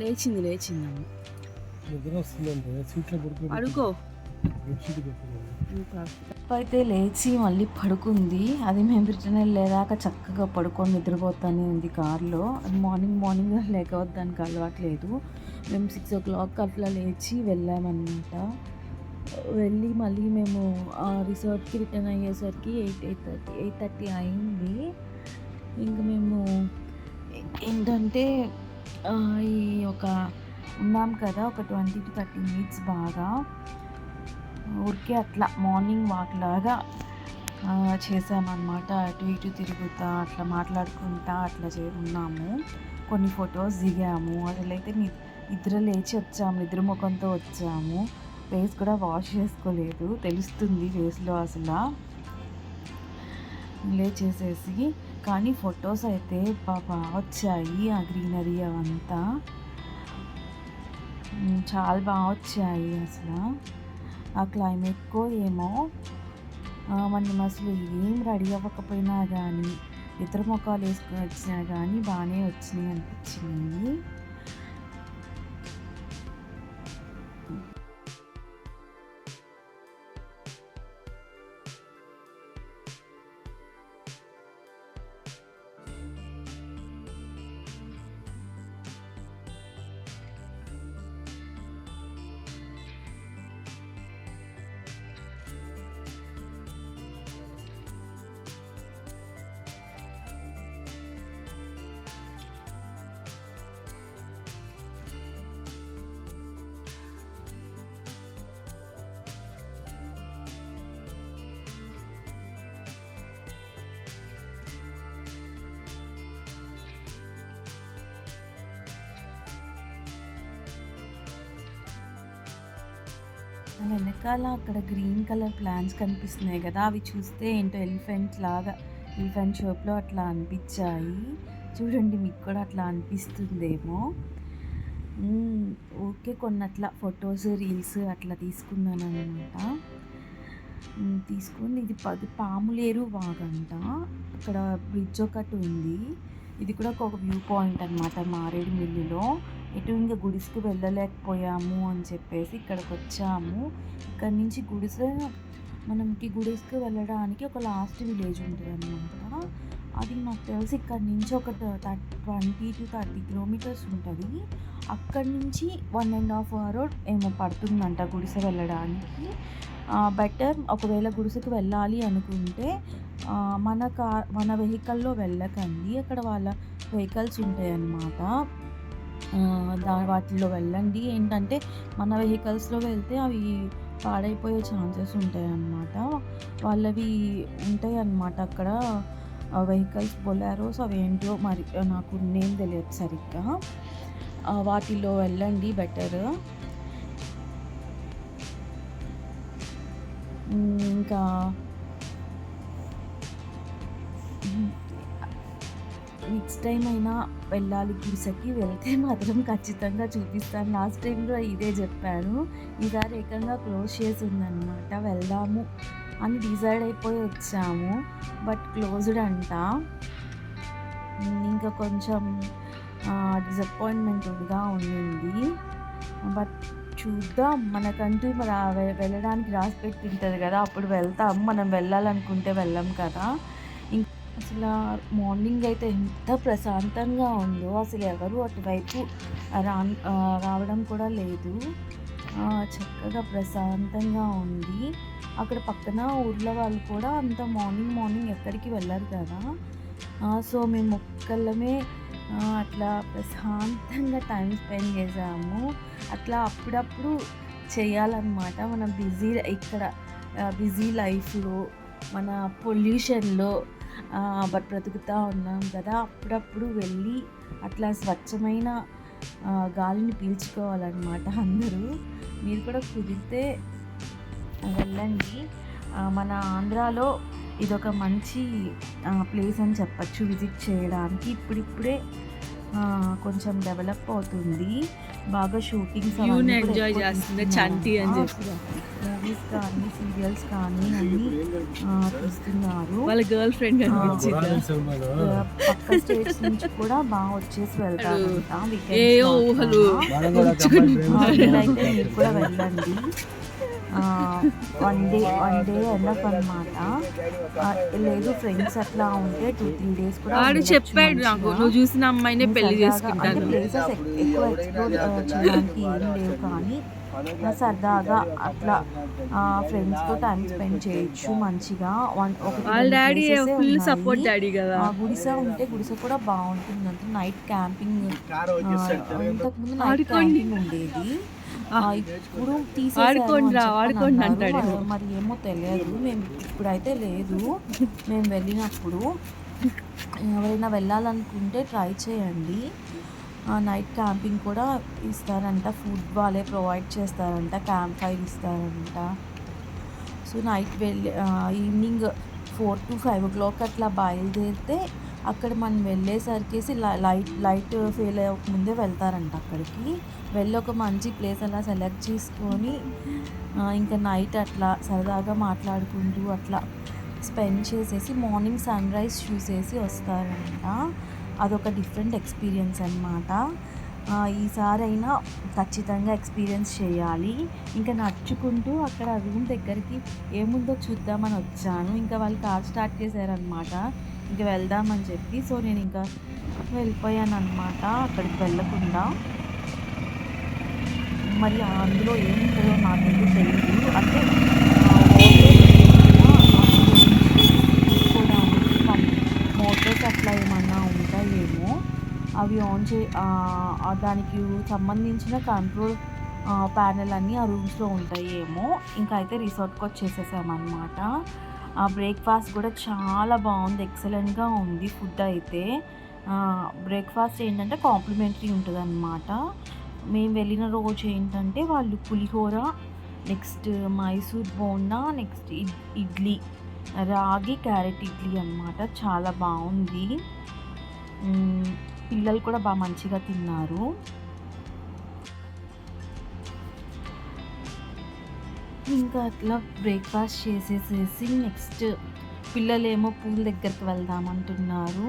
లేచిందమ్మ, నిద్ర వస్తుందంటే సీట్లో అడుకో. అయితే లేచి మళ్ళీ పడుకుంది. అది మేము రిటర్న్ వెళ్ళేదాకా చక్కగా పడుకొని నిద్రపోతానే ఉంది కార్లో. అది మార్నింగ్ లేకవద్దానికి అలవాట్లేదు. మేము 6 o'clock అట్లా లేచి వెళ్ళామన్నమాట. వెళ్ళి మళ్ళీ మేము రిసార్ట్కి రిటర్న్ అయ్యేసరికి 8:30 అయింది. ఇంకా మేము ఏంటంటే ఈ ఉన్నాం కదా, ఒక 20-30 minutes బాగా ఊరికే అట్లా మార్నింగ్ వాక్ లాగా చేసామన్నమాట. అటు ఇటు తిరుగుతా అట్లా మాట్లాడుకుంటా అట్లా ఉన్నాము. కొన్ని ఫొటోస్ దిగాము. అసలైతే నిద్ర లేచి వచ్చాము, నిద్ర ముఖంతో వచ్చాము. ఫేస్ కూడా వాష్ చేసుకోలేదు, తెలుస్తుంది ఫేస్లో అసలు లేచేసేసి. కానీ ఫొటోస్ అయితే బాగా వచ్చాయి, ఆ గ్రీనరీ అవంతా. చాలా బాగా వచ్చాయి అసలు. ఆ క్లైమేట్కో ఏమో మనం అసలు ఏం రెడీ అవ్వకపోయినా కానీ ఇతర ముఖాలు వేసుకొని వచ్చినా కానీ బాగానే వచ్చినాయి అనిపించినాయి. వెనకాల అక్కడ గ్రీన్ కలర్ ప్లాంట్స్ కనిపిస్తున్నాయి కదా, అవి చూస్తే ఏంటో ఎలిఫెంట్ షేప్లో అట్లా అనిపించాయి. చూడండి, మీకు కూడా అట్లా అనిపిస్తుందేమో. ఓకే, కొన్ని అట్లా ఫొటోస్ రీల్స్ అట్లా తీసుకున్నాను అనమాట. తీసుకుని ఇది పాములేరు వాగంట. అక్కడ బ్రిడ్జ్ ఒకటి ఉంది. ఇది కూడా ఒక వ్యూ పాయింట్ అనమాట మారేడుమిల్లిలో. ఎటు ఇంకా గుడిస్కి వెళ్ళలేకపోయాము అని చెప్పేసి ఇక్కడికి వచ్చాము. ఇక్కడ నుంచి మనకి గుడిస్కి వెళ్ళడానికి ఒక లాస్ట్ విలేజ్ ఉంటుంది అనమాట. అది నాకు తెలిసి ఇక్కడ నుంచి ఒక 20 to 30 కిలోమీటర్స్ ఉంటుంది. అక్కడి నుంచి 1.5 hours ఏమో పడుతుందంట గుడిసె వెళ్ళడానికి. బెటర్ ఒకవేళ గుడిసెకి వెళ్ళాలి అనుకుంటే మన వెహికల్లో వెళ్ళకండి. అక్కడ వాళ్ళ వెహికల్స్ ఉంటాయి అన్నమాట. వాటిల్లో వెళ్ళండి. ఏంటంటే మన వెహికల్స్లో వెళ్తే అవి పాడైపోయే ఛాన్సెస్ ఉంటాయి అన్నమాట. వాళ్ళవి ఉంటాయి అన్నమాట అక్కడ వెహికల్స్, బొలెరోస్, అవి ఏంటో మరి నాకు నేమ్ తెలియదు సరిగ్గా. వాటిల్లో వెళ్ళండి బెటర్. ఇంకా నెక్స్ట్ టైం అయినా వెళ్ళాలి గుడిసెకి, వెళ్తే మాత్రం ఖచ్చితంగా చూపిస్తాను. లాస్ట్ టైంలో ఇదే చెప్పాను, ఈసారి ఏకంగా క్లోజ్ చేసి ఉందన్నమాట. వెళ్దాము అని డిసైడ్ అయిపోయి వచ్చాము, బట్ క్లోజ్డ్ అంట. ఇంకా కొంచెం డిసప్పాయింట్మెంట్గా ఉండింది. బట్ చూద్దాం, మనకంటూ మరి వెళ్ళడానికి రాసి పెట్టి ఉంటుంది కదా, అప్పుడు వెళ్తాం. మనం వెళ్ళాలనుకుంటే వెళ్ళాం కదా. అసలు మార్నింగ్ అయితే ఎంత ప్రశాంతంగా ఉందో, అసలు ఎవరు అటువైపు రావడం కూడా లేదు. చక్కగా ప్రశాంతంగా ఉంది. అక్కడ పక్కన ఊర్ల వాళ్ళు కూడా అంత మార్నింగ్ ఎక్కడికి వెళ్ళరు కదా. సో మేము ఒక్కళ్ళమే అట్లా ప్రశాంతంగా టైం స్పెండ్ చేసాము. అట్లా అప్పుడప్పుడు చేయాలన్నమాట. మనం బిజీ లైఫ్లో, మన పొల్యూషన్లో బ్రతుకుతూ ఉన్నాం కదా. అప్పుడప్పుడు వెళ్ళి అట్లా స్వచ్ఛమైన గాలిని పీల్చుకోవాలన్నమాట అందరూ. మీరు కూడా కుదిరితే వెళ్ళండి. మన ఆంధ్రాలో ఇదొక మంచి ప్లేస్ అని చెప్పచ్చు విజిట్ చేయడానికి. ఇప్పుడిప్పుడే కొంచెం డెవలప్ అవుతుంది. బాగా షూటింగ్స్ ఎంజాయ్ చేస్తుంది చంటి అని చెప్పి మూవీస్ కానీ సీరియల్స్ కానీ అన్నీ తీస్తున్నారు. వాళ్ళ గర్ల్ ఫ్రెండ్ పక్క స్టేట్స్ నుంచి కూడా బాగా వచ్చేసి వెళ్తారంట. అయితే మీరు కూడా వెళ్ళండి. వన్ డే ఎనఫ్ అన్నమాట. లేదు ఫ్రెండ్స్ అట్లా ఉంటే 2-3 days కూడా చెప్పాడు నాకు, నువ్వు చూసిన అమ్మాయినే పెళ్లి చేసుకుంటాను. ప్లేసెస్ ఎక్కువ ఎక్స్ప్లోర్ చేయడానికి ఏం లేవు, కానీ సరదాగా అట్లా ఫ్రెండ్స్తో టైం స్పెండ్ చేయొచ్చు మంచిగా. గుడిసె ఉంటే గుడిసె కూడా బాగుంటుంది అంటే నైట్ క్యాంపింగ్. ఇంతకుముందు నైట్ క్యాంపింగ్ ఉండేది, ఇప్పుడు తీసేసారు. మరి ఏమో తెలియదు, మేము ఇప్పుడైతే లేదు. మేము వెళ్ళినప్పుడు ఎవరైనా వెళ్ళాలనుకుంటే ట్రై చేయండి. నైట్ క్యాంపింగ్ కూడా ఇస్తారంట, ఫుడ్ వాళ్ళే ప్రొవైడ్ చేస్తారంట, క్యాంప్ ఫైర్ ఇస్తారంట. So night evening 4 to 5 o'clock అట్లా బయలుదేరితే అక్కడ మనం వెళ్ళేసరికి లైట్ ఫెయిల్ అవ్వకముందే వెళ్తారంట అక్కడికి. వెళ్ళి ఒక మంచి ప్లేస్ అలా సెలెక్ట్ చేసుకొని ఇంకా నైట్ అట్లా సరదాగా మాట్లాడుకుంటూ అట్లా స్పెండ్ చేసేసి మార్నింగ్ సన్రైజ్ చూసేసి వస్తారంట. అదొక డిఫరెంట్ ఎక్స్పీరియన్స్ అనమాట. ఈసారైనా ఖచ్చితంగా ఎక్స్పీరియన్స్ చేయాలి. ఇంకా నడుచుకుంటూ అక్కడ రూమ్ దగ్గరికి ఏముందో చూద్దామని వచ్చాను. ఇంకా వాళ్ళు కార్ స్టార్ట్ చేశారనమాట, ఇంకా వెళ్దామని చెప్పి. సో నేను ఇంకా వెళ్ళిపోయాను అనమాట అక్కడికి వెళ్ళకుండా. మరి అందులో ఏముంటుందో నాకైతే తెలియదు. అంటే మోటార్స్ అట్లా ఏమన్నా ఉంటాయేమో, అవి ఆన్ దానికి సంబంధించిన కంట్రోల్ ప్యానెల్ అన్నీ ఆ రూమ్స్లో ఉంటాయేమో. ఇంకా అయితే రిసార్ట్కి వచ్చేసేసామన్నమాట. బ్రేక్ఫాస్ట్ కూడా చాలా బాగుంది, ఎక్సలెంట్గా ఉంది ఫుడ్ అయితే. బ్రేక్ఫాస్ట్ ఏంటంటే కాంప్లిమెంటరీ ఉంటుంది అన్నమాట. మేము వెళ్ళిన రోజు ఏంటంటే వాళ్ళు పులిహోర, నెక్స్ట్ మైసూర్ బోండా, నెక్స్ట్ ఇడ్లీ, రాగి క్యారెట్ ఇడ్లీ అన్నమాట. చాలా బాగుంది. పిల్లలు కూడా బాగా మంచిగా తిన్నారు. ఇంకా అట్లా బ్రేక్ఫాస్ట్ చేసేసేసి నెక్స్ట్ పిల్లలేమో పూల్ దగ్గరికి వెళ్దామంటున్నారు.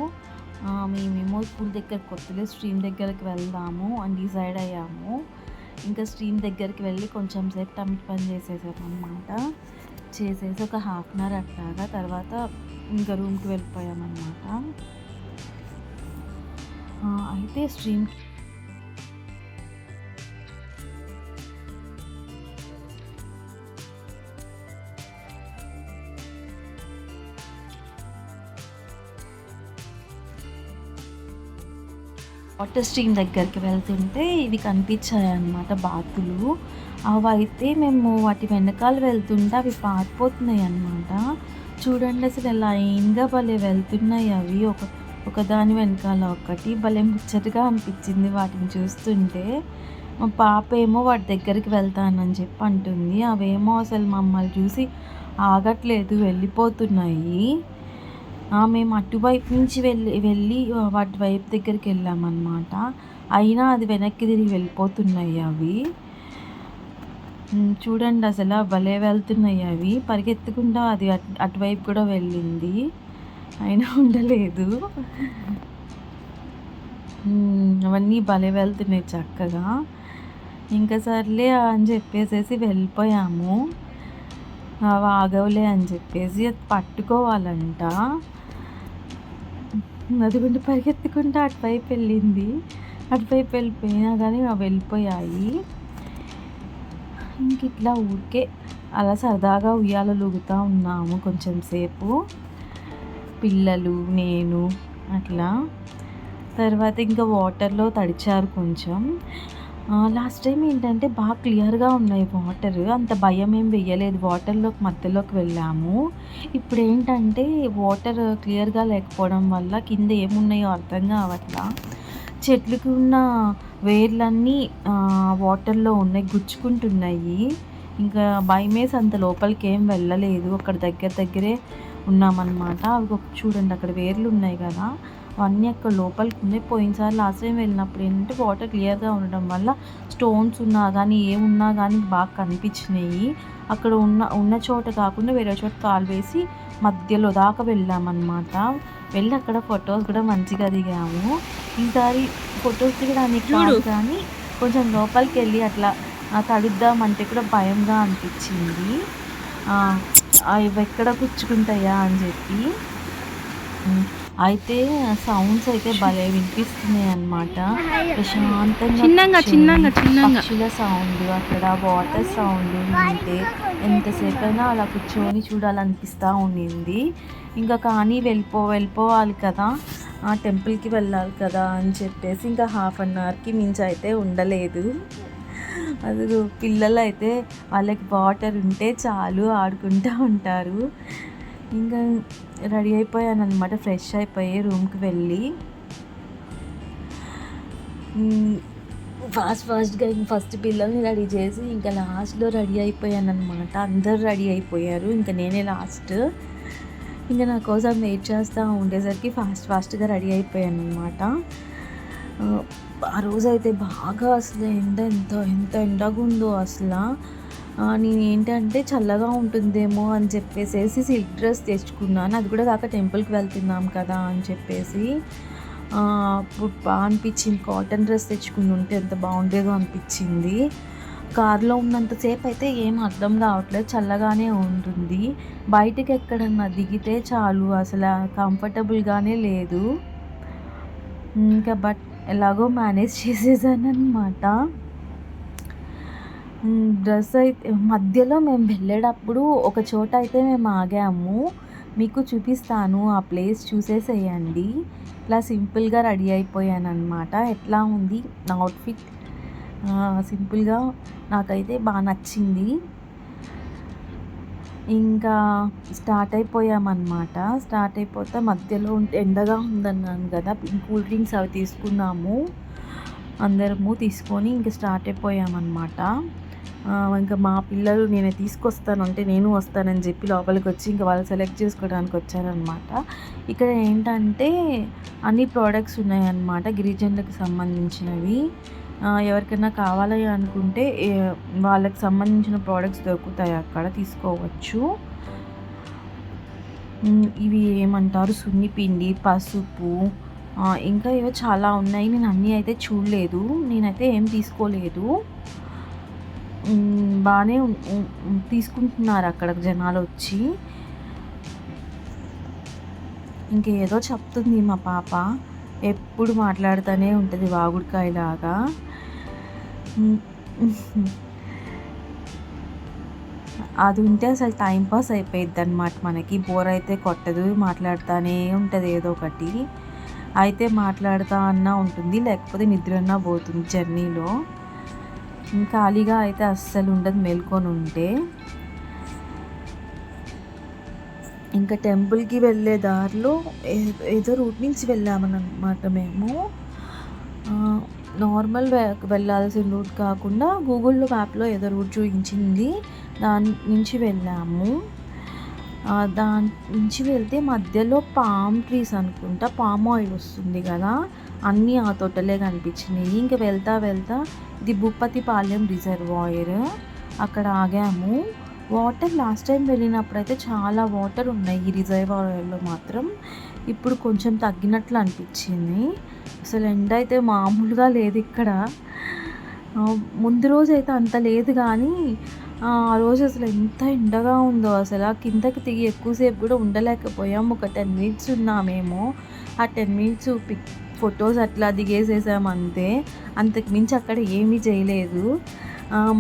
మేమేమో పూల్ దగ్గరికి కొత్తలే స్ట్రీమ్ దగ్గరికి వెళ్దాము అని డిసైడ్ అయ్యాము. ఇంకా స్ట్రీమ్ దగ్గరికి వెళ్ళి కొంచెం సేపు టైం పని చేసేసామన్నమాట. చేసేసి ఒక హాఫ్ అన్ అవర్ అట్లాగా తర్వాత ఇంకా రూమ్కి వెళ్ళిపోయామన్నమాట. అయితే స్ట్రీమ్ వాటర్ స్ట్రీమ్ దగ్గరికి వెళ్తుంటే ఇవి కనిపించాయి అన్నమాట బాతులు. అవి అయితే మేము వాటి వెనకాల వెళ్తుంటే అవి పారిపోతున్నాయి అన్నమాట. చూడండి అసలు లైన్గా భలే వెళ్తున్నాయి అవి, ఒకదాని వెనకాల ఒకటి. భలే ముచ్చటగా అనిపించింది వాటిని చూస్తుంటే. మా పాప ఏమో వాటి దగ్గరికి వెళ్తానని చెప్పి అంటుంది. అవేమో అసలు మమ్మల్ని చూసి ఆగట్లేదు, వెళ్ళిపోతున్నాయి. మేము అటువైపు నుంచి వెళ్ళి వాటి వైపు దగ్గరికి వెళ్ళామన్నమాట. అయినా అది వెనక్కి తిరిగి వెళ్ళిపోతున్నాయి అవి. చూడండి అసలు భలే వెళ్తున్నాయి అవి. పరిగెత్తుకుంటా అది అటువైపు కూడా వెళ్ళింది, అయినా ఉండలేదు. అవన్నీ భలే వెళ్తున్నాయి చక్కగా. ఇంకా సర్లే అని చెప్పేసి వెళ్ళిపోయాము. అవి ఆగవులే అని చెప్పేసి అది పట్టుకోవాలంట. నదుగుండి పరిగెత్తుకుంటూ అటువైపు వెళ్ళింది. అటువైపు వెళ్ళిపోయినా కానీ అవి వెళ్ళిపోయాయి. ఇంక ఇట్లా ఊరికే అలా సరదాగా ఉయ్యాలలు ఊగుతూ ఉన్నాము కొంచెం సేపు, పిల్లలు నేను అట్లా. తర్వాత ఇంకా వాటర్లో తడిచారు కొంచెం. లాస్ట్ టైం ఏంటంటే బాగా క్లియర్గా ఉన్నాయి వాటర్, అంత భయం ఏం వెయ్యలేదు. వాటర్లోకి మధ్యలోకి వెళ్ళాము. ఇప్పుడు ఏంటంటే వాటర్ క్లియర్గా లేకపోవడం వల్ల కింద ఏమున్నాయో అర్థం కావట్లా. చెట్లకి ఉన్న వేర్లన్నీ వాటర్లో ఉన్నాయి, గుచ్చుకుంటున్నాయి. ఇంకా భయమేసి అంత లోపలికి ఏం వెళ్ళలేదు, అక్కడ దగ్గరే ఉన్నామన్నమాట. అవి చూడండి అక్కడ వేర్లు ఉన్నాయి కదా, అవన్నీ అక్కడ లోపలికి ఉన్నాయి. పోయినసారి లాస్ట్ టైం వెళ్ళినప్పుడు ఏంటంటే వాటర్ క్లియర్గా ఉండడం వల్ల స్టోన్స్ ఉన్నా కానీ ఏమున్నా కానీ బాగా కనిపించినాయి. అక్కడ ఉన్న చోట కాకుండా వేరే చోట కాలు వేసి మధ్యలో దాకా వెళ్ళామన్నమాట. వెళ్ళి అక్కడ ఫొటోస్ కూడా మంచిగా దిగాము. ఈసారి ఫొటోస్ దిగడానికి కాదు కానీ కొంచెం లోపలికి వెళ్ళి అట్లా తడుద్దామంటే కూడా భయంగా అనిపించింది. ఇవి ఎక్కడ గుచ్చుకుంటాయా అని చెప్పి. అయితే సౌండ్స్ అయితే భలే వినిపిస్తున్నాయి అన్నమాట. ప్రశాంతంగా పక్షుల సౌండ్, అక్కడ వాటర్ సౌండ్ వింటే ఎంతసేపు అయినా అలా కూర్చొని చూడాలనిపిస్తూ ఉండింది. ఇంకా కానీ వెళ్ళిపోవాలి కదా, టెంపుల్కి వెళ్ళాలి కదా అని చెప్పేసి ఇంకా హాఫ్ అన్ అవర్కి మించి అయితే ఉండలేదు. అది పిల్లలు అయితే వాళ్ళకి వాటర్ ఉంటే చాలు ఆడుకుంటూ ఉంటారు. ఇంకా రెడీ అయిపోయాను అనమాట, ఫ్రెష్ అయిపోయి రూమ్కి వెళ్ళి ఫాస్ట్గా ఫస్ట్ పిల్లల్ని రెడీ చేసి ఇంకా లాస్ట్లో రెడీ అయిపోయాను అనమాట. అందరు రెడీ అయిపోయారు, ఇంకా నేనే లాస్ట్. ఇంకా నా కోసం వెయిట్ చేస్తూ ఉండేసరికి ఫాస్ట్గా రెడీ అయిపోయాను అనమాట. ఆ రోజైతే బాగా అసలు ఎంత ఎండగా ఉందో అసలు. నేను ఏంటంటే చల్లగా ఉంటుందేమో అని చెప్పేసి సిల్క్ డ్రెస్ తెచ్చుకున్నాను. అది కూడా కాక టెంపుల్కి వెళ్తున్నాం కదా అని చెప్పేసి అప్పుడు బాగా అనిపించింది. కాటన్ డ్రెస్ తెచ్చుకుని ఉంటే ఎంత బాగుండేదో అనిపించింది. కార్లో ఉన్నంతసేపు అయితే ఏం అర్థం కావట్లేదు, చల్లగానే ఉంటుంది. బయటకు ఎక్కడన్నా దిగితే చాలు అసలు కంఫర్టబుల్గానే లేదు. ఇంకా బట్ ఎలాగో మేనేజ్ చేసేసాను అనమాట. డ్రెస్ అయితే మధ్యలో మేము వెళ్ళేటప్పుడు ఒక చోట అయితే మేము ఆగాము, మీకు చూపిస్తాను, ఆ ప్లేస్ చూసేసేయండి. ఇలా సింపుల్గా రెడీ అయిపోయాను అనమాట. ఎట్లా ఉంది నా అవుట్ఫిట్? సింపుల్గా నాకైతే బాగా నచ్చింది. ఇంకా స్టార్ట్ అయిపోయామన్నమాట. స్టార్ట్ అయిపోతే మధ్యలో ఎండగా ఉందన్నాను కదా, కూల్ డ్రింక్స్ అవి తీసుకున్నాము అందరము. తీసుకొని ఇంకా స్టార్ట్ అయిపోయామన్నమాట. ఇంకా మా పిల్లలు నేను తీసుకొస్తాను అంటే నేను వస్తానని చెప్పి లోపలికి వచ్చి ఇంకా వాళ్ళు సెలెక్ట్ చేసుకోవడానికి వచ్చారనమాట. ఇక్కడ ఏంటంటే అన్ని ప్రోడక్ట్స్ ఉన్నాయన్నమాట, గిరిజనులకు సంబంధించినవి. ఎవరికైనా కావాలి అనుకుంటే వాళ్ళకి సంబంధించిన ప్రోడక్ట్స్ దొరుకుతాయి అక్కడ, తీసుకోవచ్చు. ఇవి ఏమంటారు, సున్నిపిండి, పసుపు, ఇంకా ఏవో చాలా ఉన్నాయి. నేను అన్నీ అయితే చూడలేదు, నేనైతే ఏం తీసుకోలేదు. బాగానే తీసుకుంటున్నారు అక్కడ జనాలు వచ్చి. ఇంకేదో చెప్తుంది మా పాప, ఎప్పుడు మాట్లాడుతూనే ఉంటుంది వాగుడికాయలాగా. అది ఉంటే అసలు టైంపాస్ అయిపోయిద్ది అనమాట మనకి. బోర్ అయితే కొట్టదు, మాట్లాడుతూనే ఉంటుంది ఏదో ఒకటి. అయితే మాట్లాడుతూ అన్నా ఉంటుంది, లేకపోతే నిద్రన్నా పోతుంది జర్నీలో. ఖాళీగా అయితే అస్సలు ఉండదు మేల్కొని ఉంటే. ఇంకా టెంపుల్కి వెళ్ళే దారిలో ఏదో రూట్ నుంచి వెళ్ళామన్నమాట మేము. నార్మల్ వెళ్ళాల్సిన రూట్ కాకుండా గూగుల్లో మ్యాప్లో ఏదో రూట్ చూపించింది, దాని నుంచి వెళ్ళాము. దాని నుంచి వెళ్తే మధ్యలో పామ్ ట్రీస్ అనుకుంటా, పామ్ ఆయిల్ వస్తుంది కదా, అన్నీ ఆ తోటలే కనిపించినాయి. ఇంకా వెళ్తా ఇది భూపతిపాలెం రిజర్వాయర్, అక్కడ ఆగాము. వాటర్ లాస్ట్ టైం వెళ్ళినప్పుడైతే చాలా వాటర్ ఉన్నాయి ఈ రిజర్వాయర్లో మాత్రం. ఇప్పుడు కొంచెం తగ్గినట్లు అనిపించింది. అసలు ఎండ అయితే మామూలుగా లేదు ఇక్కడ. ముందు రోజు అయితే అంత లేదు, కానీ ఆ రోజు అసలు ఎంత ఎండగా ఉందో అసలు. కిందకి దిగి ఎక్కువసేపు కూడా ఉండలేకపోయాం. ఒక 10 minutes ఉన్నామేమో. ఆ 10 minutes ఫొటోస్ అట్లా దిగేసేసాం అంతే, అంతకు మించి అక్కడ ఏమీ చేయలేదు.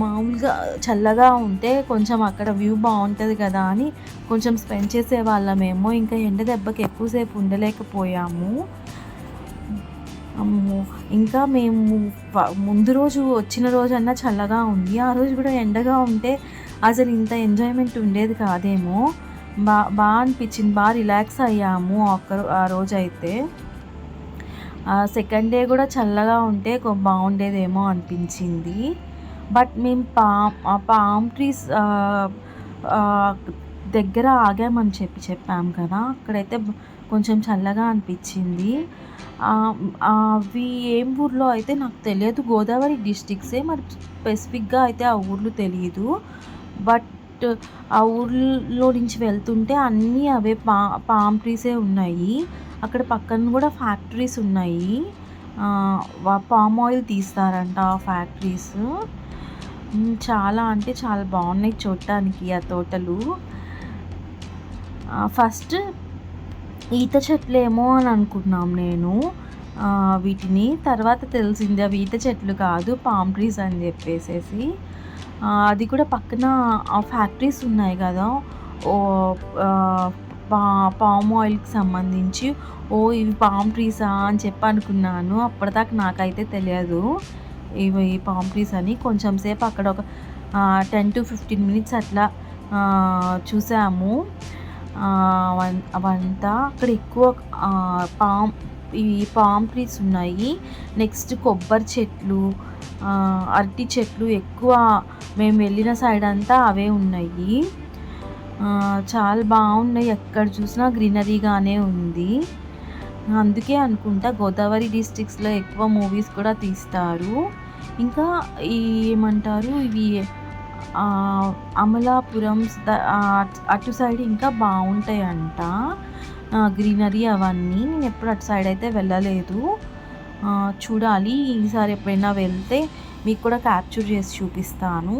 మామూలుగా చల్లగా ఉంటే కొంచెం అక్కడ వ్యూ బాగుంటుంది కదా అని కొంచెం స్పెండ్ చేసేవాళ్ళమేమో. ఇంకా ఎండ దెబ్బకి ఎక్కువసేపు ఉండలేకపోయాము. ఇంకా మేము ముందు రోజు వచ్చిన రోజన్నా చల్లగా ఉంది, ఆ రోజు కూడా ఎండగా ఉంటే అసలు ఇంత ఎంజాయ్మెంట్ ఉండేది కాదేమో. బాగా అనిపించింది, బాగా రిలాక్స్ అయ్యాము ఆ రోజు అయితే. సెకండ్ డే కూడా చల్లగా ఉంటే బాగుండేదేమో అనిపించింది. బట్ మేము పామ్ ట్రీస్ దగ్గర ఆగామని చెప్పాము కదా, అక్కడైతే కొంచెం చల్లగా అనిపించింది. అవి ఏం ఊర్లో అయితే నాకు తెలియదు, గోదావరి డిస్ట్రిక్ట్సే, మరి స్పెసిఫిక్గా అయితే ఆ ఊర్లు తెలియదు. బట్ ఆ ఊర్లో నుంచి వెళ్తుంటే అన్నీ అవే పామ్ ట్రీసే ఉన్నాయి. అక్కడ పక్కన కూడా ఫ్యాక్టరీస్ ఉన్నాయి, పామ్ ఆయిల్ తీస్తారంట ఆ ఫ్యాక్టరీస్. చాలా అంటే చాలా బాగున్నాయి చూడటానికి ఆ తోటలు. ఫస్ట్ ఈత చెట్లేమో అని అనుకున్నాం నేను వీటిని, తర్వాత తెలిసింది అవి ఈత చెట్లు కాదు, పామ్ ట్రీస్ అని చెప్పేసి. అది కూడా పక్కన ఫ్యాక్టరీస్ ఉన్నాయి కదా, పామ్ ఆయిల్కి సంబంధించి. ఇవి పామ్ ట్రీసా అని చెప్పి అనుకున్నాను, అప్పటిదాకా నాకైతే తెలియదు ఇవి పామ్ ట్రీస్ అని. కొంచెం సేపు అక్కడ ఒక 10 to 15 minutes అట్లా చూసాము. అవంతా అక్కడ ఎక్కువ ఈ పామ్ ట్రీస్ ఉన్నాయి. నెక్స్ట్ కొబ్బరి చెట్లు, అరటి చెట్లు ఎక్కువ మేము వెళ్ళిన సైడ్ అంతా అవే ఉన్నాయి. చాలా బాగున్నాయి, ఎక్కడ చూసినా గ్రీనరీగానే ఉంది. అందుకే అనుకుంటా గోదావరి డిస్ట్రిక్ట్స్లో ఎక్కువ మూవీస్ కూడా తీస్తారు. ఇంకా ఏమంటారు ఇవి అమలాపురం అటు సైడ్ ఇంకా బాగుంటాయంట గ్రీనరీ అవన్నీ. నేను ఎప్పుడు అటు సైడ్ అయితే వెళ్ళలేదు, చూడాలి. ఈసారి ఎప్పుడైనా వెళ్తే మీకు కూడా క్యాప్చర్ చేసి చూపిస్తాను.